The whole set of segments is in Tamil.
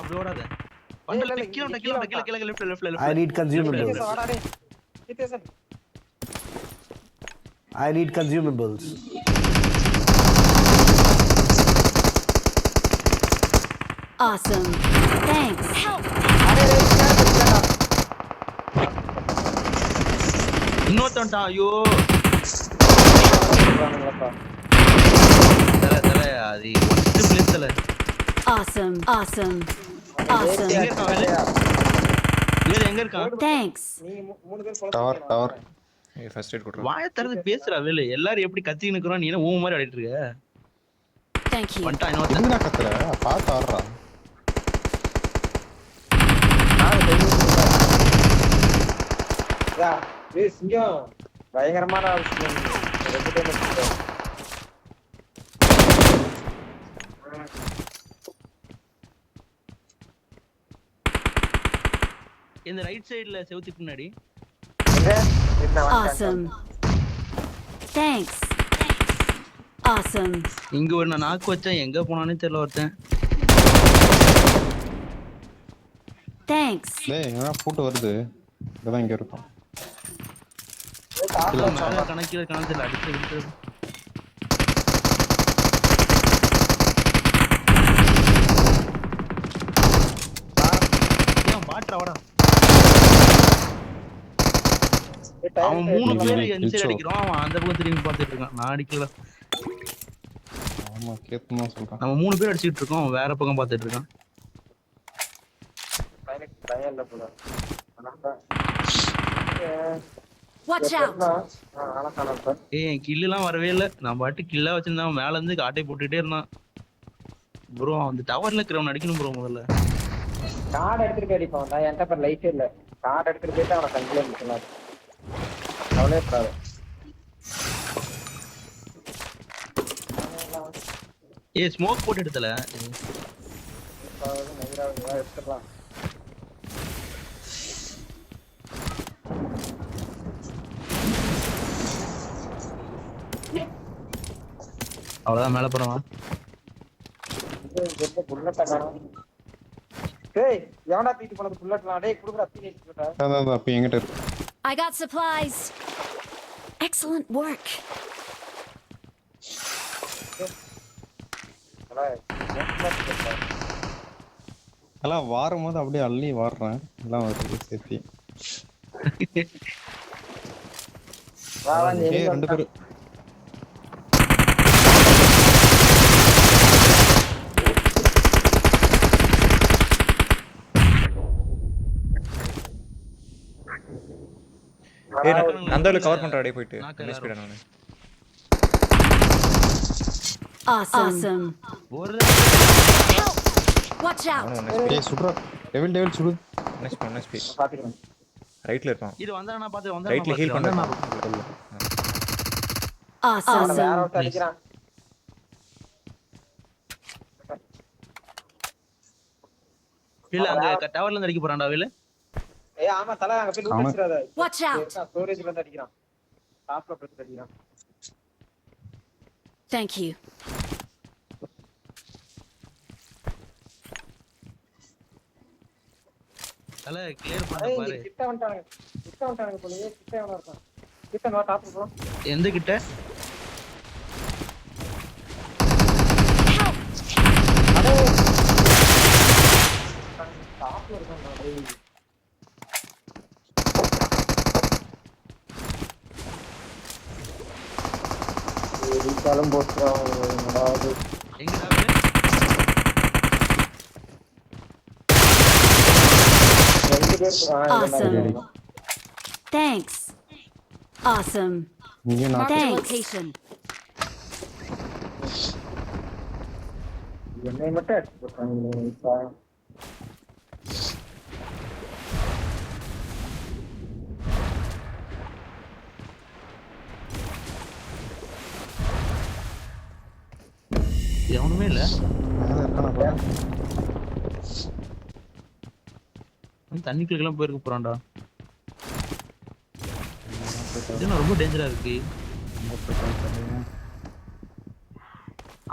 அப்படி ஓடாத. வண்டல கீழ left. I need consumables. I need consumables. Awesome. Thanks. Help. இன்னொருத்தன்டா ஐயோ. தல அது ஒஸ்ட் பிளேஸ் தல. Awesome. எங்க இருக்கான்? Thanks. டவர் ஃபர்ஸ்ட் எய்ட் கொடுறா. வாயை திறந்து பேசுறா வேலு. எல்லாரும் எப்படி கத்திட்டு நிக்கறோம், நீ என்ன ஊ மாதிரி ஆடிட்டு இருக்க? Thank you. வண்டா இன்னொருத்தன். என்னடா கத்துற? பாத்து ஆடுறா. சிங்கம் பயங்கரமான இந்த ரைட் சைடுல செவுத்துக்கு முன்னாடி. Awesome. Thanks. Awesome. இங்க ஒரு நான் நாக்கு வச்சேன், எங்க போனானே தெரியல ஒருத்தன். Thanks. டேய் என்ன பூட்டு வருது? இதான் இங்க இருக்கும். மேல கணக்கில அடிச்சு. வாடா. அவன் 3 பேர் என்சைடு அடிக்கிறான், அவன் அந்த பக்கம் திரும்பி பார்த்துட்டு இருக்கான். நான் அடிக்கல. ஆமா கேத்துமா சொல்றான். நம்ம 3 பேர் அடிச்சிட்டு இருக்கோம், அவன் வேற பக்கம் பார்த்துட்டு இருக்கான். Watch out. ஏய் கில்லாம் வரவே இல்ல. நான் பாட்டு கில்லா வச்சிருந்தேன், மேல இருந்து காட்டை போட்டுட்டே இருந்தான். ப்ரோ அந்த டவர்ல இருக்கிறவன் அடிக்கணும் ப்ரோ முதல்ல. கார்டு எடுத்துட்டு அடிப்பான். என்கிட்ட இப்ப லைட்டே இல்ல. கார்டு எடுத்துட்டு போயிட்டு அவனை கண்ட்ரோல் பண்ணிக்கலாம். அவளே பாரு. ஏய் ஸ்மோக் போட்டு எடுத்தல. எடுத்துக்கலாம். அவ்வளவுதான் மேல போறவன். டேய் எவனா தூக்கிட்டு போனது புல்லட்லாம்? டேய் குடுக்குற அப்பி புல்லட்டா. அதான் அப்ப என்கிட்ட இருக்கு. I got supplies. Excellent work. எல்லாம் வாரும்போது அப்படியே அள்ளி வாடுறேன். எல்லாம் வருது சேர்த்தி. ரெண்டு பேரும் அந்த கவர் பண்ற அடே போயிட்டு ஸ்பீடா நானு. Awesome. Watch out. ஏய் சுப்ரா டெவில் சுடு. நெக்ஸ்ட் ஸ்பீட் பாத்துக்கிறேன். ரைட்ல இருப்பான். இது வந்தா நான் பாத்து ரைட்ல ஹீல் பண்ணா. Awesome. வேற ஒருத்தன் அடிக்கிறான். இல்ல அங்க டவர்ல இருந்து அடிக்க போறான்டா வேலு. ஏய் ஆமா தல அங்க போய் லூட் அடிச்சிராத. Watch out. ஸ்டோரேஜ்ல இருந்து அடிக்கிறான். டாப்ல போய் அடிக்கிறான். Thank you. தல கிளியர் பண்ண பாரு. கிட்ட வந்துட்டாங்க போலயே. கிட்ட எவனா இருக்கான்? கிட்ட வா டாப்ல போ. எந்த கிட்ட? அடே டாப்ல இருக்கான்டா டேய். ஏய் போட்றான். எங்கடா வேலு? Awesome. Thanks. Awesome. நீங்க நான் Mark the location. என்னை மட்டும் அடிச்சு போட்டாங்க. எவனுமே இல்ல. தண்ணிக்குள்ளலாம் போயிருக்க போறான்டா. இது ரொம்ப டேஞ்சரா இருக்கு.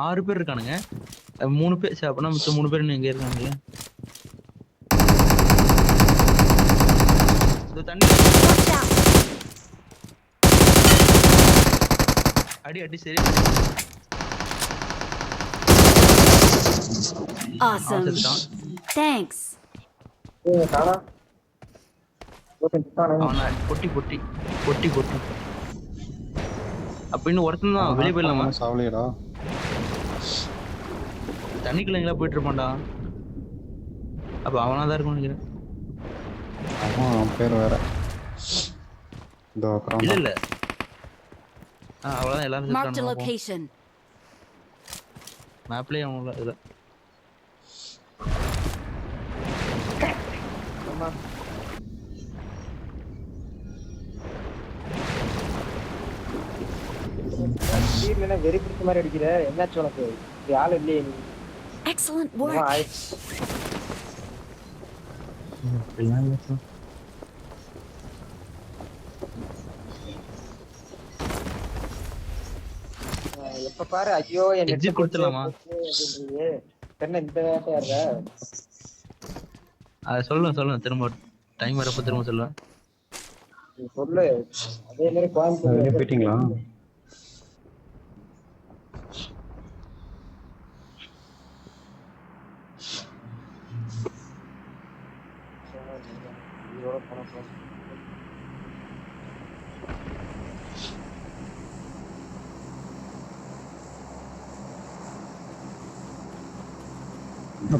6 பேர் இருக்கானுங்க. 3 பேர் அப்பனா மொத்தம் 3 பேர் எங்க இருக்காங்க? அடி அடி சரி. Awesome. செத்துட்டான். Thanks. காணா அவன பொட்டி பொட்டி பொட்டி பொட்டி. அப்ப இன்னும் ஒருத்தன் தான் வெளியே போயிடலாமா? சாவலியடா. தண்ணிக்குள்ள எங்கேயா போயிட்டு இருப்பான்டா. அப்ப அவனாதான் இருக்கும்னு நினைக்கிறேன். அவன் பேர் வேற. இந்த இல்ல இல்ல. அவ்வளவுதான் எல்லாரும் Marked a செத்துட்டானுங்க. location. மேப்லயே அவங்கள இல்ல. தீர்ல வெறி பிடிச்ச மாதிரி அடிக்கிற. என்னாச்சு உனக்கு? ஆள் இல்லையே நீ. Excellent என்னமோ work. ஆயிடுச்சு. எப்ப பாரு ஐயோ என் Exit கொடுத்துடலாமா? என்ன இந்த வேட்டையாடுற? அத சொல்லுங்க திரும்ப டைம் வரப்ப திரும்ப சொல்லுவேன். நீ சொல்லு. அதே மாதிரி வெளியே கோயம்புத்தூர் போயிட்டீங்களா?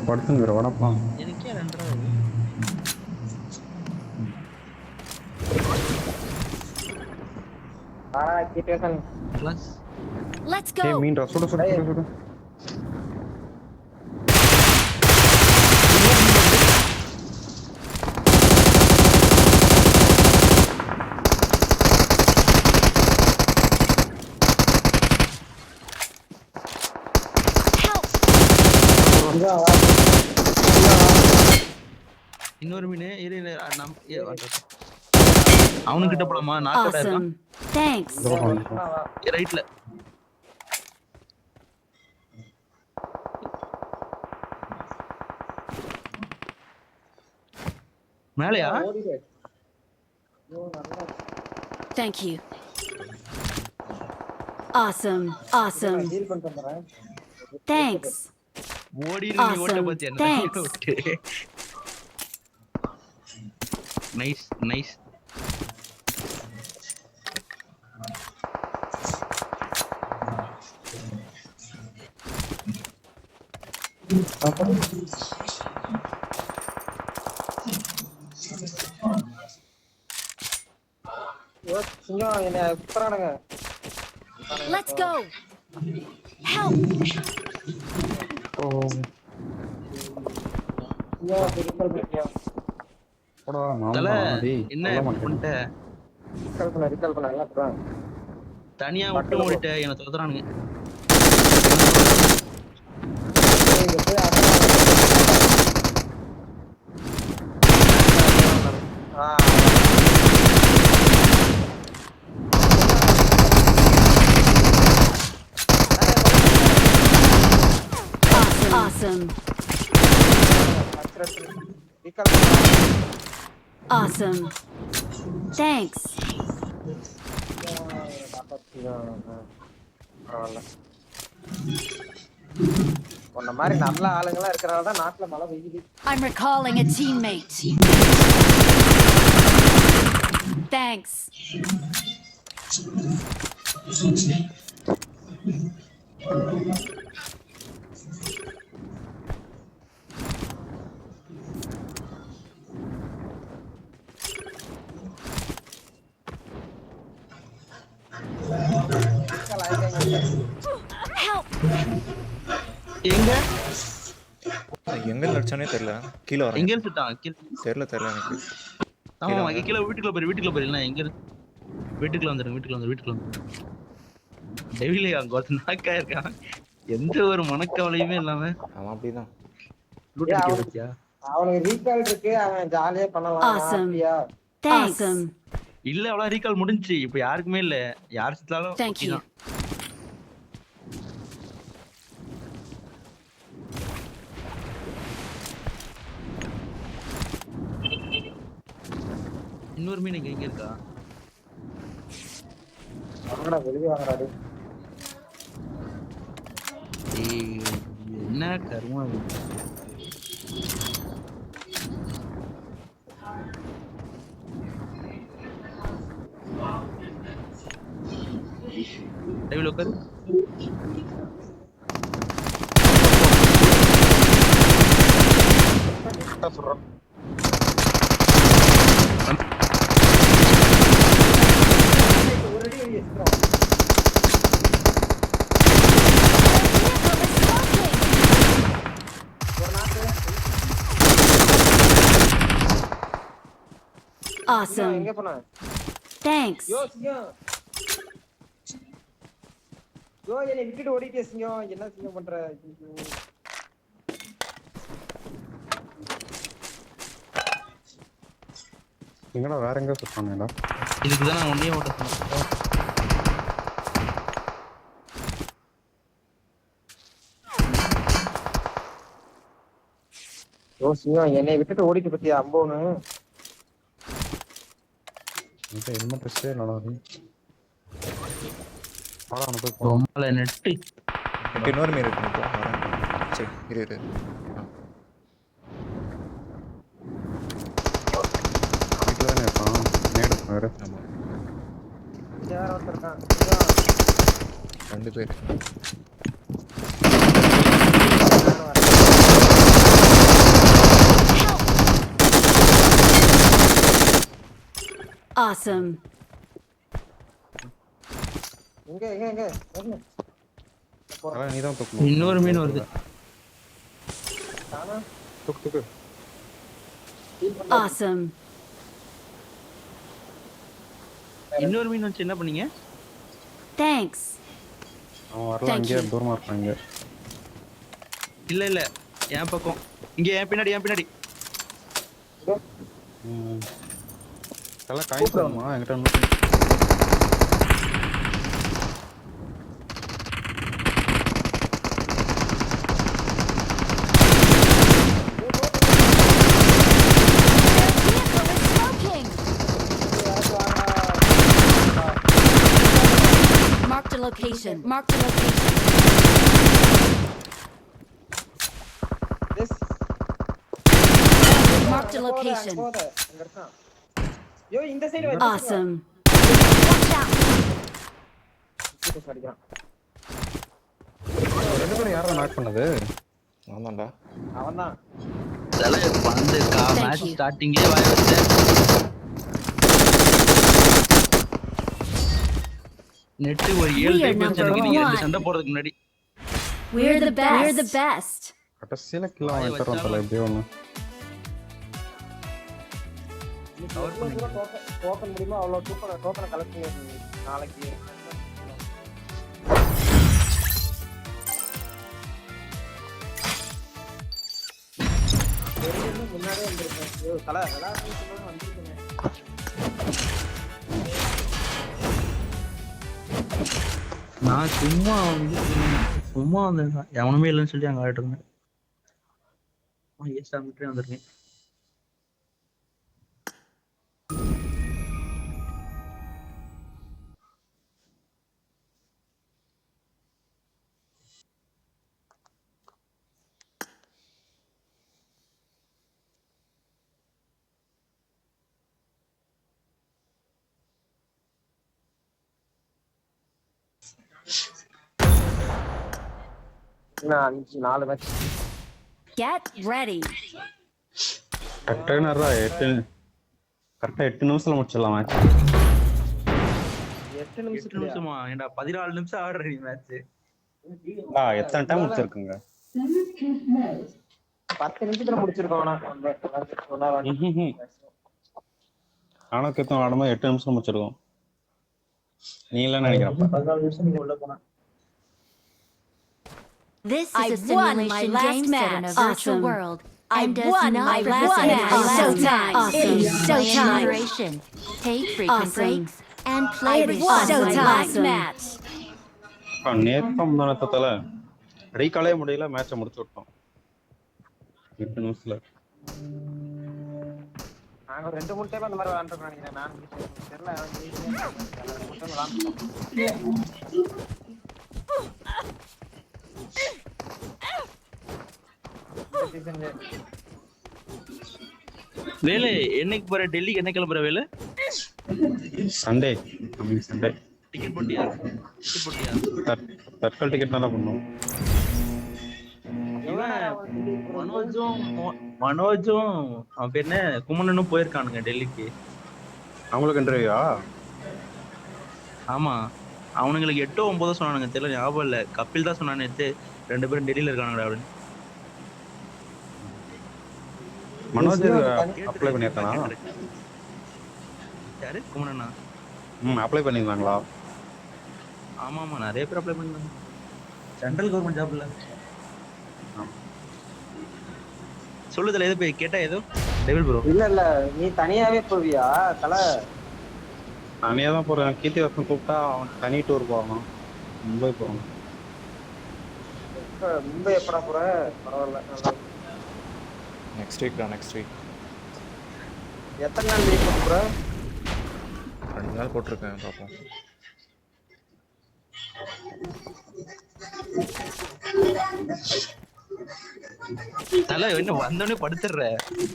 படுத்துங்கிற வடப்பா. எனக்கே ரெண்டரை கீட்டேசன் கிளாஸ். Let's ஏய் go. மீன்டா சுடு சுடு சுடு சுடு. Help. இன்னொரு மீன் இரு அவனுக்கிட்ட போலாமா? நாக்கோட இருக்கான். Awesome. Thanks. ரைட்ல. மேலையா? Thank you. Awesome. Awesome. Deal பண்ணிட்டு வந்துறேன். Thanks. ஓடி நீ ஓட்ட Awesome. பத்தி என்ன? Thanks. Nice nice. சிங்கம் என்ன குத்துறானுங்க. Let's go. Help. சிங்கம் பெருசா பிடிக்கும். போடா நான் தல டேய் என்ன சொல்ல மாட்டேன். பண்ணிட்ட? ரிகால் பண்ண நல்லா போறான். தனியா விட்டு ஓடிட்ட என்ன தொலைறானுங்க. இங்க போய் Awesome. Recall Awesome. Thanks. உன்ன மாதிரி நல்ல ஆளுங்களா இருக்கறனால தான் நாட்டுல மழை பெய்யுது. I'm recalling a teammate. Thanks. Help. எங்க எங்க அடிச்சானே தெரியல. கீழ வரேன். எங்க இருந்துட்டான்? தெரியல எனக்கு. ஆமா கீழ வீட்டுக்குள்ள போய் இல்ல எங்க வீட்டுக்குள்ள வந்துருங்க. டெவிலே அங்க ஒரு நாக்கா இருக்கான். எந்த ஒரு மனக்கவலையுமே இல்லாம அவன் அப்படிதான். லூட் அடிக்க வச்சியா? அவனுக்கு ரீகால் இருக்கு, அவன் ஜாலியா பண்ணலாம். Awesome. ஹாப்பியா. Thanks. இல்ல அவ்வளவு ரீகால் முடிஞ்சுச்சு. இப்ப யாருக்குமே இல்ல. யார் செத்தாலும் Thank you. தான். இன்னொரு மீன் எங்க இருக்கா? அவனோட வெளியே வாங்குறாரு. என்ன கருமா இது? லைவ்ல உட்காரு. கரெக்டா சொல்றேன். ஒரு அடி வெளியே வச்சுக்கிறோம். ஒரு நாக்கு Awesome. எங்க போன? Thanks. யோ சிங்கம். யோ என்னை விட்டுட்டு ஓடிட்டே சிங்கம். என்ன சிங்கம் பண்ற? ஐயோ. எங்கடா வேற எங்க சுத்தானேடா? இதுக்கு தான் நான் ஒன்னே ஓட்ட சொன்னேன். யோ சிங்கம் என்னை விட்டுட்டு ஓடிட்டு பத்தியா அம்போன்னு. இந்த ஹெல்மெட் வச்சே நடந்து. பாடா அனுப்பி போ. ரொம்ப நெட்டு. எனக்கு இன்னொரு மீன் இருக்கு இப்போ வரேன். சரி இரு. வீட்டுல தானே இருக்கான். நேடு வேற. ஆமா இங்க வேற ஒருத்தர் இருக்கான். சிங்கம். 2 பேர். நானும் வரேன். Awesome. எங்க வரணும். அதான் நீ தான் தூக்கணும். இன்னொரு மீன் வருது. தானா? தூக்கு. Awesome. இன்னொரு மீன் வச்சு என்ன பண்ணீங்க? Thanks. அவன் வரலாம். Thank இங்கே you. தூரமா இருக்கான் இங்க. இல்ல என் பக்கம். இங்க என் பின்னாடி. எல்லாம் காயின் போடுமா என்கிட்ட வந்து. Smoking. Marked a location. Yes. Marked a location. அங்க இருக்கான். யோ இந்த சைடு வந்து Awesome. அடிக்கிறான். ரெண்டு பேரும் யாரா நாக் பண்ணது? நான் தான்டா. அவன்தான். தல வந்து Thank மேட்ச் you. ஸ்டார்டிங்கே வாய வச்சேன். நெட் ஒரு 7 We are டைப் வச்சு number எனக்கு நீங்க one. 2 சண்டை போறதுக்கு முன்னாடி. We're the best. கடைசியில கிலோ வாங்கி தரோம் தல எப்படியோ ஒன்று. கவர் பண்ணுங்க. டோக்கன் முடியுமா அவ்வளோ டோக்கனை கலெக்ட் பண்ணி நாளைக்கு. முன்னாடியே வந்துருக்கேன். ஐயோ தலை விளையாட்டு சொன்னாலும் வந்துருக்கேன். நான் சும்மா வந்து எவனுமே இல்லைன்னு சொல்லி அங்க ஆயிட்டு இருந்தேன். எஸ் ஆகிட்டே வந்திருக்கேன். நான் 4 மேட்ச். Get ready. கரெக்டாக 8 நிமிஷத்துல முடிச்சிடலாம் மேட்ச். 8 8 நிமிஷம் நிமிஷமா? ஏன்டா 14 நிமிஷம் ஆடுற நீ மேட்ச். எத்தனை டைம் முடிச்சிருக்குங்க? 10 நிமிஷத்துல முடிச்சிருக்கோம். நானும் கேத்தோம் ஆடும்போது 8 நிமிஷம் முடிச்சிருக்கோம். நீங்களாம் நினைக்கிறப்ப 14 நிமிஷம் நீங்க உள்ள போனா. This is a simulation game set in a virtual world. I won my last match. Showtime. It is showtime. Take frequent breaks and play this last match. நேற்று முந்தானத்தால அடிக்காலே முடியல, மேட்சை முடிச்சு விட்டோம் 8 நிமிஷத்துல. நாங்க 2-3 டைம் அந்த மாதிரி விளையாண்டுருக்கோம் நினைக்கிறேன். நான் தெரியல விளையாண்டுருக்கோம். சீசன்ல. வேலு என்னைக்கு போற? டெல்லிக்கு என்ன கிளம்புற Velu? Sunday coming Sunday. Ticket போட்டியா? டிக்கெட் போட்டியா? தட்கல் டிக்கெட் நல்லா பண்ணும். மனோஜும் அவன் பேர் என்ன குமணனும் போயிருக்கானுங்க டெல்லிக்கு. அவங்களுக்கு இன்டர்வியூவா? ஆமா, அவனுங்களுக்கு 8 9 சொன்னானுங்க, தெரியல, ஞாபகம் இல்ல. கபில் தான் சொன்னானு, 2 பேரும் டெல்லியில இருக்கானுங்கடா அப்படின்னு. மனோஜ் அப்ளை பண்ணிருக்கானா? யாரு? குமணனா? அப்ளை பண்ணிருந்தாங்களா? ஆமா ஆமா, நிறைய பேர் அப்ளை பண்ணாங்க. சென்ட்ரல் கவர்மெண்ட் ஜாப்ல. சொல்லுதல எது போய் கேட்டா ஏதோ டெவில் ப்ரோ. இல்ல நீ தனியாவே போவியா தல? தனியா தான் போறேன். கீர்த்தி வசம் கூப்பிட்டா அவன் தனி டூர் போவான். மும்பை போவான். மும்பை எப்படா போற? பரவாயில்ல, நல்லா. நெக்ஸ்ட் வீக் தான், நெக்ஸ்ட் வீக். எத்தனை நாள் லீவ் போற? 2 நாள் போட்டிருக்கேன், பார்ப்போம். தல என்ன வந்தோடனே படுத்துடுற,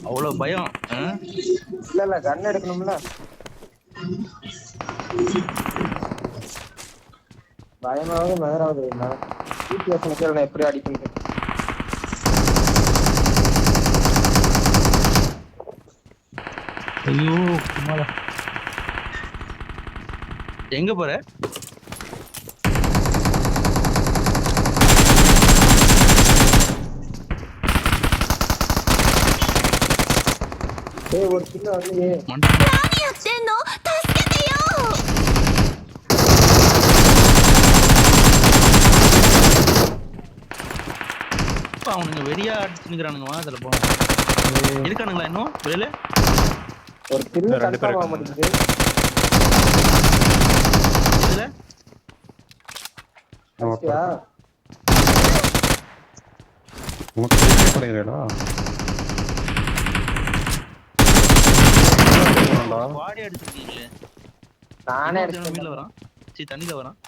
அவ்வளவு பயம். இல்ல கன் எடுக்கணும்ல. பயமாவது மகராவது என்ன சிச்சுவேஷனுக்கு நான் எப்படி அடிக்கணும்? ஐயோ குமாரா, எங்க போற? ஏய் ஒரு கில்ல வரலையே. அவனுங்க வெறியா அடிச்சுக்கிறானுங்க. அதுல போ இருக்கானுங்களா இன்னும் வெளியில? ஒரு கில்ல 2 பேர் கன்ஃபார்ம் ஆக மாட்டேங்குது. இதுல அடிச்சியா? உனக்கு படையிறடா. பாடி அடிச்சிருக்கீங்களே. நானே மீன்ல வரான், சீ தண்ணில வரான்.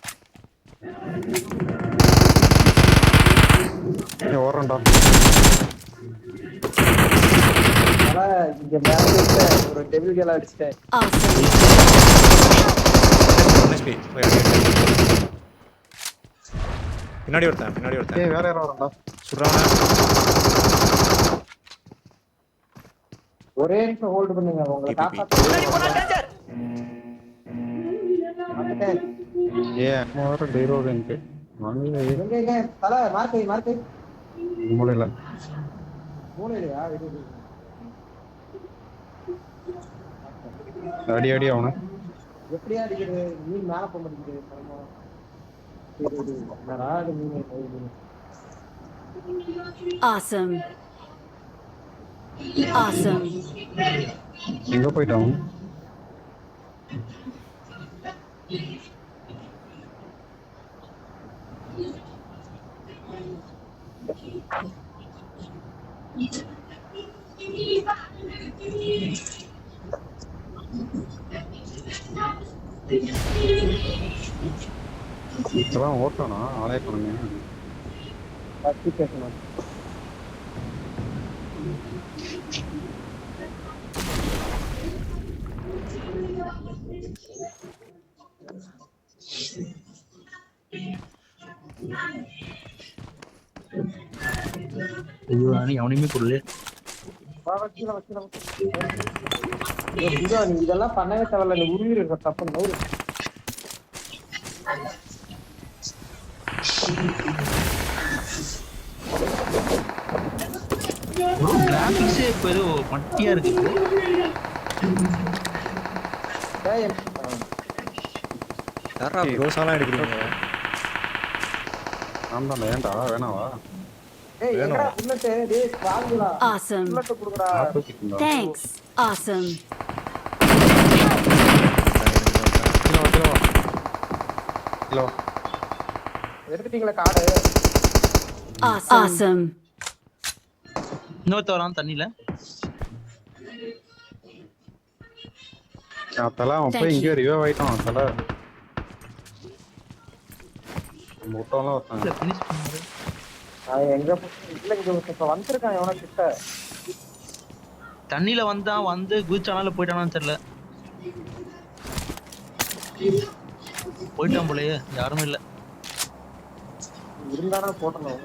ஓடுறா. இங்க மேல ஒரு டெவில் கேல அடிச்சிட்டேன். NSP போய் அடி. பின்னாடி ஒருத்தன். ஏய் வேற யாரோ வரடா. சுடுறானே. ஒரே நிமிஷம் ஹோல்ட் பண்ணுங்க, உங்களை காப்பாத்த. ஏய் வேற டீரோடன்ட். எங்க தல மார்க்கை மூளையில. மூளையிலயா? அடி அவனை. எப்படியா அடிக்கிறது? மீன் மேல போக மாட்டேங்குது. ராடு மீன். Awesome. Awesome. எங்க போயிட்டான்? இதெல்லாம் ஓட்டானா ஆளே பண்ணுங்க. பத்தி பேசணும். ஐயோ நீ அவனையுமே கொள்ளு. நீ இதெல்லாம் பண்ணவே தேவையில்ல. நீ உருவிரு தப்பு நூறு. கிராபிக்ஸே இப்போ ஏதோ மட்டியா இருக்கு. யாரா ப்ரோஸாலாம் எடுக்கிறீங்க? ஆமா வேண்டா வேணாவா? ஏய் எங்கடா புல்லட்? டேய் வாங்குடா. Awesome. புல்லட் குடுடா. Thanks. Awesome. ஹலோ எடுத்துட்டீங்களா கார்டு? Awesome. இன்னொருத்த வரான் தண்ணியில. அதெல்லாம் அவன் போய் இங்கே ரிவைவ் ஆயிட்டான். அதெல்லாம் முட்டெல்லாம் இல்ல, finish பண்ணாரு. அவன் எங்க இல்ல இங்க இப்ப வந்திருக்கான் எவனோ கிட்ட. தண்ணியில வந்து குதிச்சானால போயிட்டானான்னு தெரியல. போயிட்டான் போலயே, யாருமே இல்ல. இருந்தானா போட்டணும்.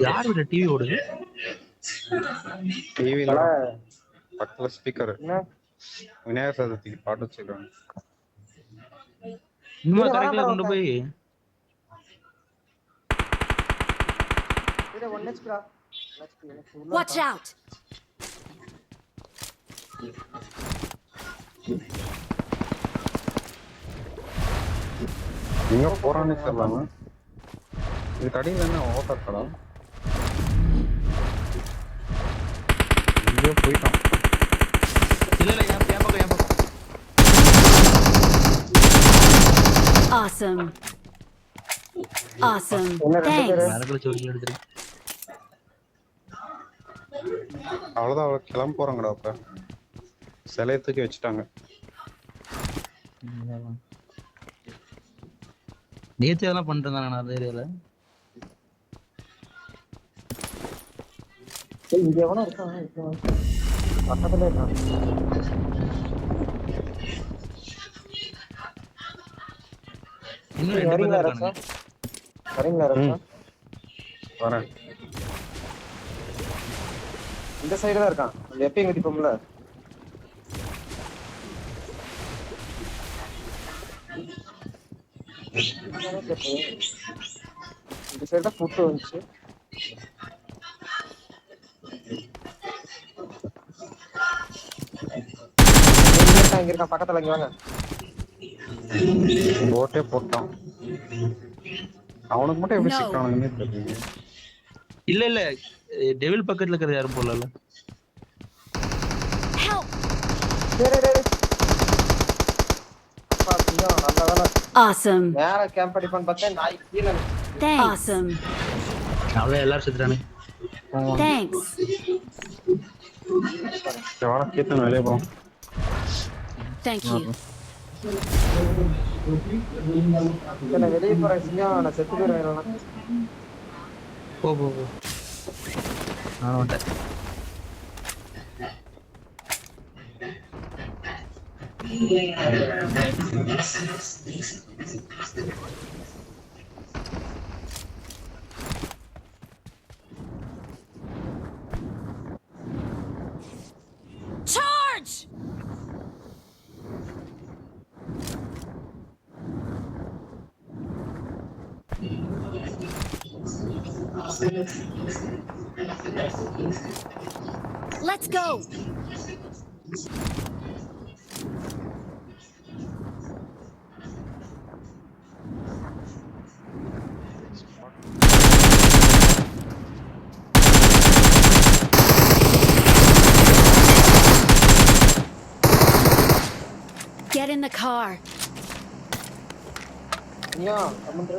யார் வீட்டுல டிவி ஓடுது? டிவில பக்கத்துல ஸ்பீக்கர். என்ன விநாயகர் சதுர்த்திக்கு பாட்டு வச்சிருக்காங்க. இன்னுமா கரெக்டா கொண்டு போய் இத 1 HP டா. Watch out! எங்க போறானே தெரியல. இது கடையில என்ன ஓட்டர் கடா? எங்கேயோ போயிட்டான். இல்ல என் பக்கம். Awesome. Awesome. என்ன ரெண்டு Thanks. பேரு? மரத்துல சொல்லி எடுத்துரு. அவ்வளவுதான், அவளை கிளம்ப போறாங்கடா. அப்ப சிலையை தூக்கி வச்சுட்டாங்க. நேத்து எதெல்லாம் பண்ணிட்டு இருந்தாங்க அந்த ஏரியால. இங்க எவனோ இருக்கான். பக்கத்துல இருக்கான். இன்னும் 2 பேர் வரீங்களா இருக்காங்க. ரசா? வரீங்களா ரசா? வரேன். இந்த சைடு தான் இருக்கான். அந்த எப்பயும் கட்டிப்போம்ல. இந்த சைடு தான் ஃபுட் வந்துச்சு. இங்க இருக்கான் பக்கத்துல. இங்க வாங்க. போட்டே போட்டான். அவனுக்கு மட்டும் எப்படி சிக்கானுங்கன்னே தெரியல. இல்ல டெவில் பக்கத்துல இருக்கிறது யாரும் போடல. Help! டேய் டேய். அப்பா சிங்கம் நல்ல வேலை. Awesome. மேல கேம்ப் அடிப்பான்னு பார்த்தா நாய் கீழ. Thanks. Awesome. அவ்வளவு எல்லாரும் செத்துறானே. Thanks. வர கேட்டு வெளியே போறோம். Thank you. நான் வெளியே போற சிங்கம் நான் செத்து போயிருவேன். போ நான் வந்துட்டேன். Charge! Let's go. Get in the car. சிங்கம் கமெண்ட்.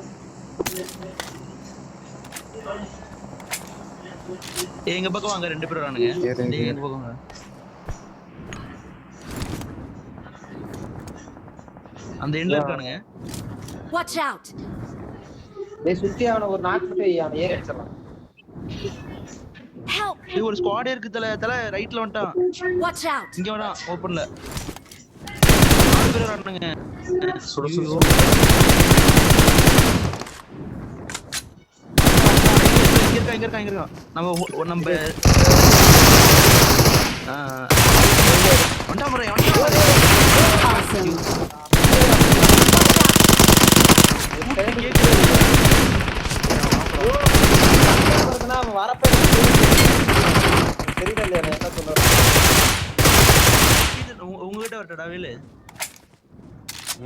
எங்க பக்கம் வாங்க, 2 பேர் வரானுங்க. டேய் எங்க பக்கம் வாங்க. அந்த எண்ட்ல இருக்கானுங்க. Watch out. டேய் சுத்தி அவன ஒரு நாக் போட்டு அவன ஏறி அடிச்சலாம். Help. இது ஒரு ஸ்குவாட் இருக்கு. தல ரைட்ல வந்துட்டான். Watch out. இங்க வேணா ஓபன்ல 4 பேர் வரானுங்க. சுடு இங்க இருக்கான். நம்ம வண்டா முறை. Awesome. அவன் வரப்ப தெரியல இல்லையா என்ன சொல்ற. உங்ககிட்ட வரட்டடா வேலு.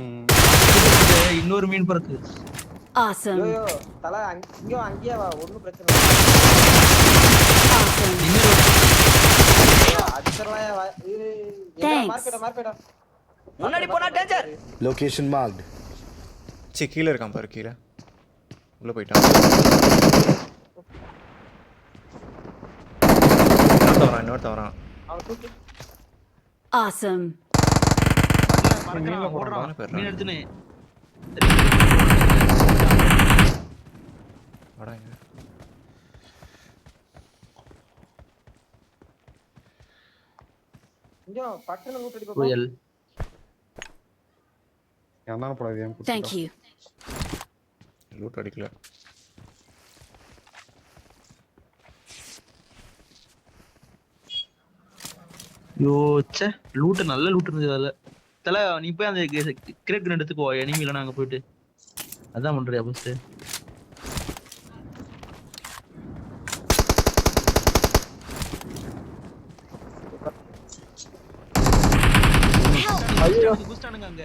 ம். இன்னொரு மீன் பறக்கு. Awesome. ஐயோ தல இங்க அங்கேயே வா, ஒண்ணும் பிரச்சனை இல்ல. Awesome. அடிச்சறலாம். Thanks. மார்க்கெட் முன்னாடி போனா டேஞ்சர். Location marked. சி கீழே இருக்கான் பாரு கீழே உள்ளே போயிட்டான் இன்னொருத்த வரான் அவன் தூக்கி Awesome. பறக்குறான், ஓடுறான். போயிடுறான். மீன் எடுத்துன்னு. வாடா இங்க இங்க பட்டன லூட் அடிப்பா. புயல். என்ன போடாது ஏன் Thank you. லூட் அடிக்கல யோ ச்சே லூட் நல்ல லூட் இருந்தது அதுல. தல நீ போய் அந்த கிரேட் கன் எடுத்துக்கோ எனிமி இல்ல நாங்க போயிட்டு. அதான் பண்றியா ஃபர்ஸ்ட்? ஐயோ குஸ்டானுங்க அங்க.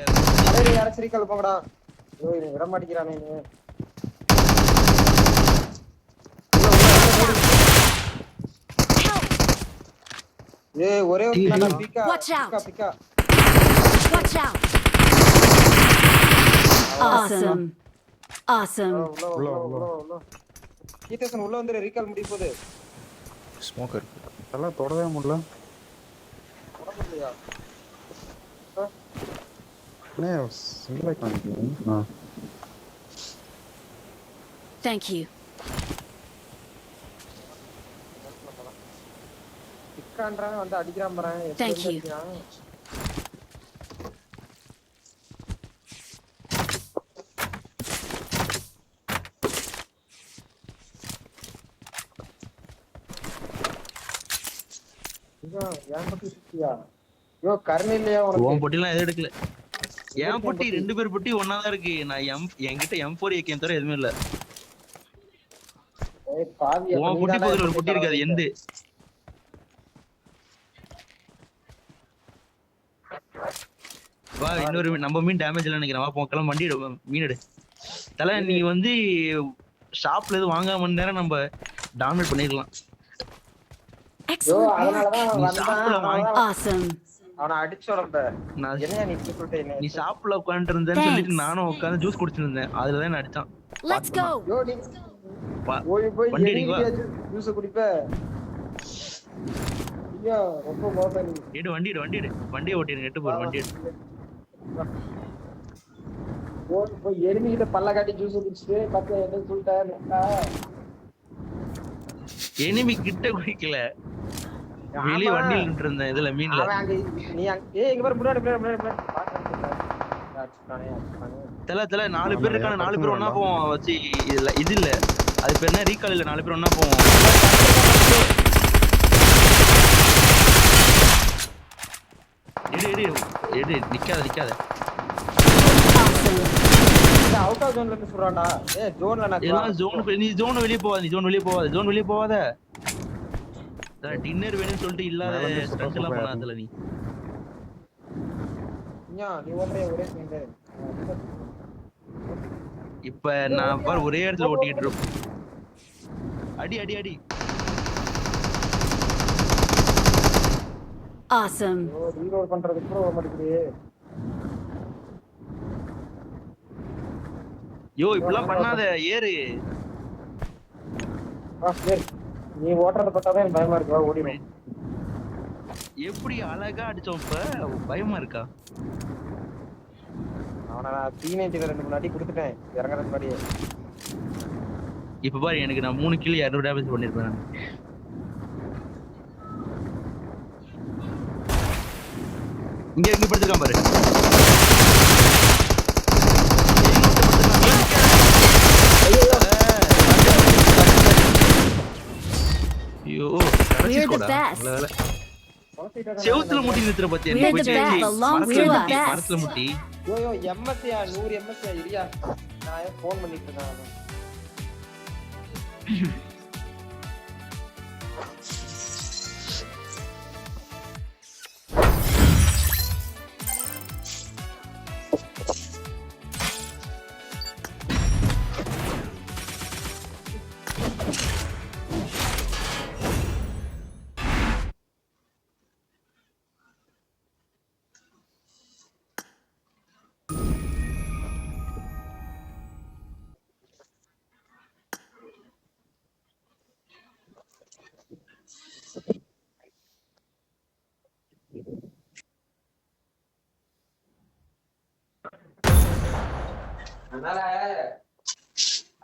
அடே யார ஸ்ரீகால் போங்கடா. ஐயோ இவன் விட மாட்டேங்கிறானே நீ. ஏய் ஒரே ஒரு பிக்கா பிக்கா Watch out. பிக்கா. Watch out. Awesome. Awesome. உள்ள. கீதேசன் உள்ள வந்து ரீகால் முடிய போகுது. ஸ்மோக் இருக்கு அதெல்லாம் தொடவே முடியல உடம்புலையா? அண்ணே சிங்கிள் ஐக்கான் Thank you. பிக்கான்றான் வந்து அடிக்கிறான் பாறேன். Thank you. ஏன் பத்தி சுத்தியா? யோ கர்ண இல்லையா உனக்கு? உன் பொட்டிலாம் எதுவும் எடுக்கல. என் பொட்டி 2 பேர் பொட்டி ஒண்ணா தான் இருக்கு. நான் என்கிட்ட M4 AK தவிர எதுவுமே இல்ல. ஏய் பாவி உன் பொட்டி பக்கத்துல ஒரு பொட்டி இருக்கு அது எந்து. வா இன்னொரு நம்ம மீன் டேமேஜ் இல்ல நினைக்கிறேன். வா போக்கலாம் வண்டி எடு மீன் எடு. தல நீ வந்து ஷாப்ல எது வாங்காம நேரம் நம்ம டாமினேட் பண்ணிடலாம். யோ Excellent. அதனால தான் நீ வந்தான். ஷாப்ல வாங்கி Awesome. அவனை அடிச்சோடம்ப. நான் என்னையா நீ இப்படி சொல்லிட்டே? நீ ஷாப்ல உட்கார்ந்து இருந்தேன்னு சொல்லிட்டு Thanks. நானும் உட்கார்ந்து ஜூஸ் குடிச்சிட்டு இருந்தேன். அதுலதான் என்ன அடிச்சான். Let's go. யோ நீ வா. போய் வண்டி எடுங்க, வா. ஜூஸ் குடிப்ப. ஐயோ ரொம்ப மோசம் நீ. எடு வண்டி எடு வண்டியை ஓட்டிடுங்க. எட்டு போற வண்டி எடு. போய் எருமிகிட்ட பல்ல காட்டி ஜூஸ் குடிச்சிட்டு பக்கத்துல என்ன சொல்லிட்டேன். எனிமி கிட்ட குடிக்கல. வெளிய வண்டியில நின்று இருந்தேன் இதுல மீன்ல. அவன் அங்க நீ ஏய் இங்க பாரு முன்னாடி தல 4 பேர் இருக்கான 4 பேர் ஒண்ணா போவோம். வச்சு இது இல்ல அது பேர் என்ன ரீகால் இல்ல 4 பேர் ஒண்ணா போவோம். எடு நிக்காத. அவுட் ஆஃப் ஜோன்ல இருந்து சொல்றான்டா. ஏய் ஜோன்ல நான் எல்லாம் நீ ஜோன் வெளிய போவாத. டின்னர் வேணும்னு சொல்லிட்டு இல்லாத ஸ்டண்ட் எல்லாம் பண்ணாதல நீ. நீ ஒரே செகண்ட். இப்ப நான் பாரு ஒரே இடத்துல ஓட்டிட்டு இருக்கேன். அடி. Awesome. ஓ ரீலோட் பண்றதுக்கு கூட வர மாட்டேங்குது. யோ இப்படிலாம் பண்ணாத ஏறு. சரி நீ ஓட்டறத பார்த்தாதான் எனக்கு பயமா இருக்கு. வா ஓடிடும். எப்படி அழகா அடிச்சோம் இப்ப பயமா இருக்கா? அவனை நான் டீனேஜ்ல 2 அடி கொடுத்துட்டேன் இறங்குறதுக்கு முன்னாடியே. இப்ப பாரு எனக்கு நான் 3 கிலோ 200 டேமேஜ் பண்ணிருப்பேன் நான். இங்க படுத்துக்கான் பாரு. ஐயோ We're the best. செவுத்துல முட்டி நிறுத்துற பத்தியா நீ We're the போய் best. Belongs to the best. மரத்துல முட்டி. யோ எம்எஸ்யா 100 எம்எஸ்யா இரியா. நான் ஃபோன் பண்ணிட்டு இருக்கேன். அதனால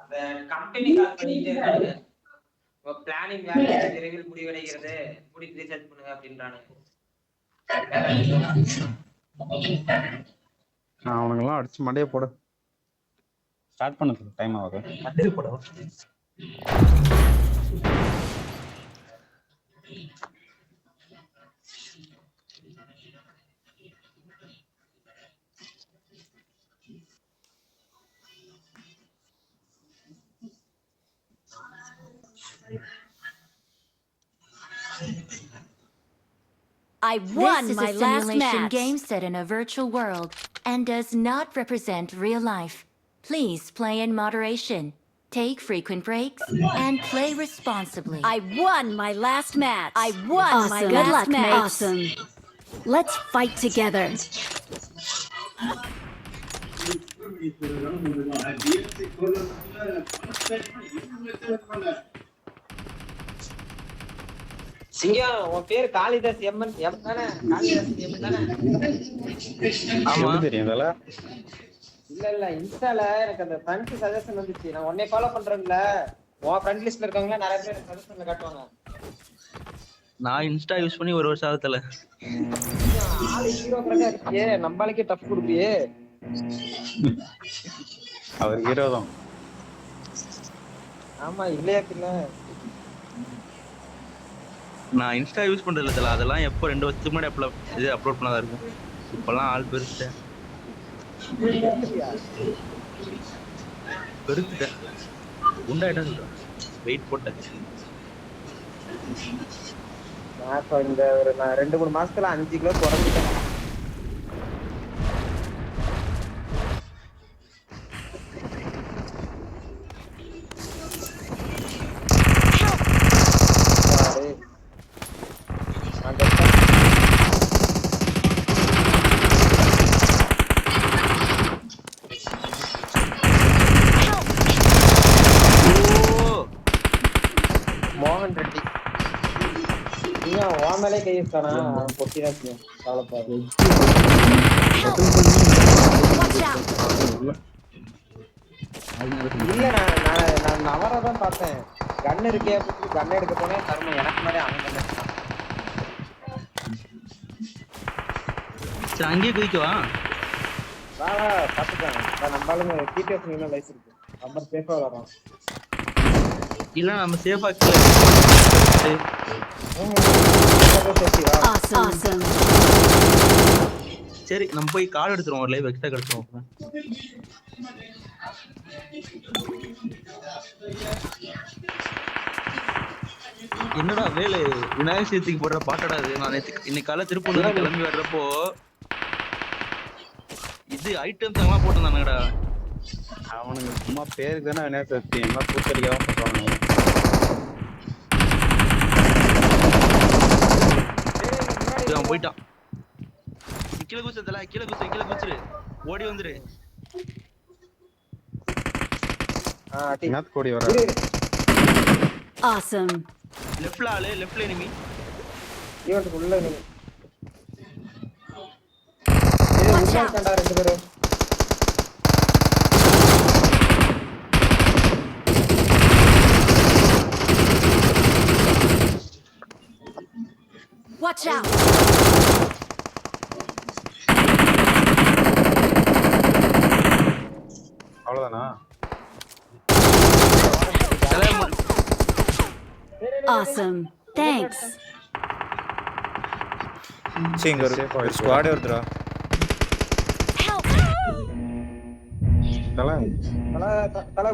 அந்த கம்பெனி கால் பண்ணிட்டே இருக்காங்க. இப்போ பிளானிங் வேலை விரைவில் முடிவடைகிறது, முடித்து ரிசர்ச் பண்ணுங்க அப்படின்றானுங்க. அவனுங்கெல்லாம் அடிச்சு மண்டையை போட ஸ்டார்ட் பண்ணதுக்கு டைம் ஆகுது. மண்டே போடவா? I won This is my a last simulation match. game set in a virtual world and does not represent real life. Please play in moderation, take frequent breaks, and play responsibly. I won my last match. I won my Awesome. last Good luck, match. mates. Awesome. Let's fight together. சிங்கம், உன் பேரு காளிதாஸ் எம்என் எம் தானே? காளிதாஸ் எம் தானே? ஆமா. எப்படி தெரியும் இதெல்ல? இல்ல இன்ஸ்டால எனக்கு அந்த ஃப்ரெண்ட்ஸ் சஜஷன் வந்துச்சு. நான் உன்னை ஃபாலோ பண்றேன்ல, உன் ஃப்ரெண்ட் லிஸ்ட்ல இருக்கவங்க நிறைய பேர் சஜஷன்ல காட்டுவாங்க. நான் இன்ஸ்டா யூஸ் பண்ணி ஒரு வருஷம் ஆகுதுல. ஆளு ஹீரோ கரெக்டா இருக்கியே, நம்மளுக்கே டஃப் கொடுப்பியே. அவர் ஹீரோ தான். ஆமா இல்லையா பின்ன? நான் இன்ஸ்டா யூஸ் பண்றது இல்ல. அதெல்லாம் எப்போ 2 வருஷத்துக்கு முன்னாடி இது அப்லோட் பண்ணதா இருக்கும். இப்பெல்லாம் ஆள் பெருசுட்டேன். பெருசுட்டேன். குண்டாயிட்டேன் சொல்றேன். வெயிட் போட்டேன். நான் இப்போ இந்த ஒரு 2-3 மாசத்துல 5 கிலோ குறைஞ்சிட்டேன். மோகன் ரெட்டி ஓமலே கை வச்சானா பொட்டிதான் செய்யும். கவலைப்பாரு. இல்ல நான் நவரதான் பார்த்தேன். கன் இருக்கே அப்படின்னு கன் எடுக்க போனேன். தரும எனக்கு மாதிரி அவன் கன் எடுத்தான். சரி அங்கேயே குதிக்கவா? பாத்துக்கலாம். நம்மளும் டிடிஎஸ் லைஸ் இருக்கு. நம்ம சேஃபா வரோம். இல்ல நம்ம சேஃபா Awesome. சரி நம்ம போய் கார்டு எடுத்துருவோம். ஒரு லைவ் எக்ஸ்ட்ரா எடுத்துருவோம். என்னடா வேலு விநாயகர் சதுர்த்திக்கு போடுற பாட்டடா இது. நான் இன்னைக்கு காலை திருப்பூர்ல கிளம்பி வர்றப்போ இது ஐட்டம்ஸ் எல்லாம் போட்டுருந்தானுங்கடா. அவனுங்க சும்மா பேருக்கு தானே என்ன சக்தி எல்லாம் கூத்தடிக்காம பண்றானுங்க. அவன் போயிட்டான். கீழே குதிச்சதுல கீழே குதிச்சிரு. ஓடி வந்துரு. என்னத்து கோடி வர? Awesome. லெஃப்ட்ல ஆளு, லெஃப்ட்ல எனிமி. ஈவென்ட் உள்ள நீ கண்டா 2 பேரும். Watch out. அவ்வளவுதானா? Awesome. Thanks. சரி இங்க ஒரு ஸ்குவாடே வருதுடா. தல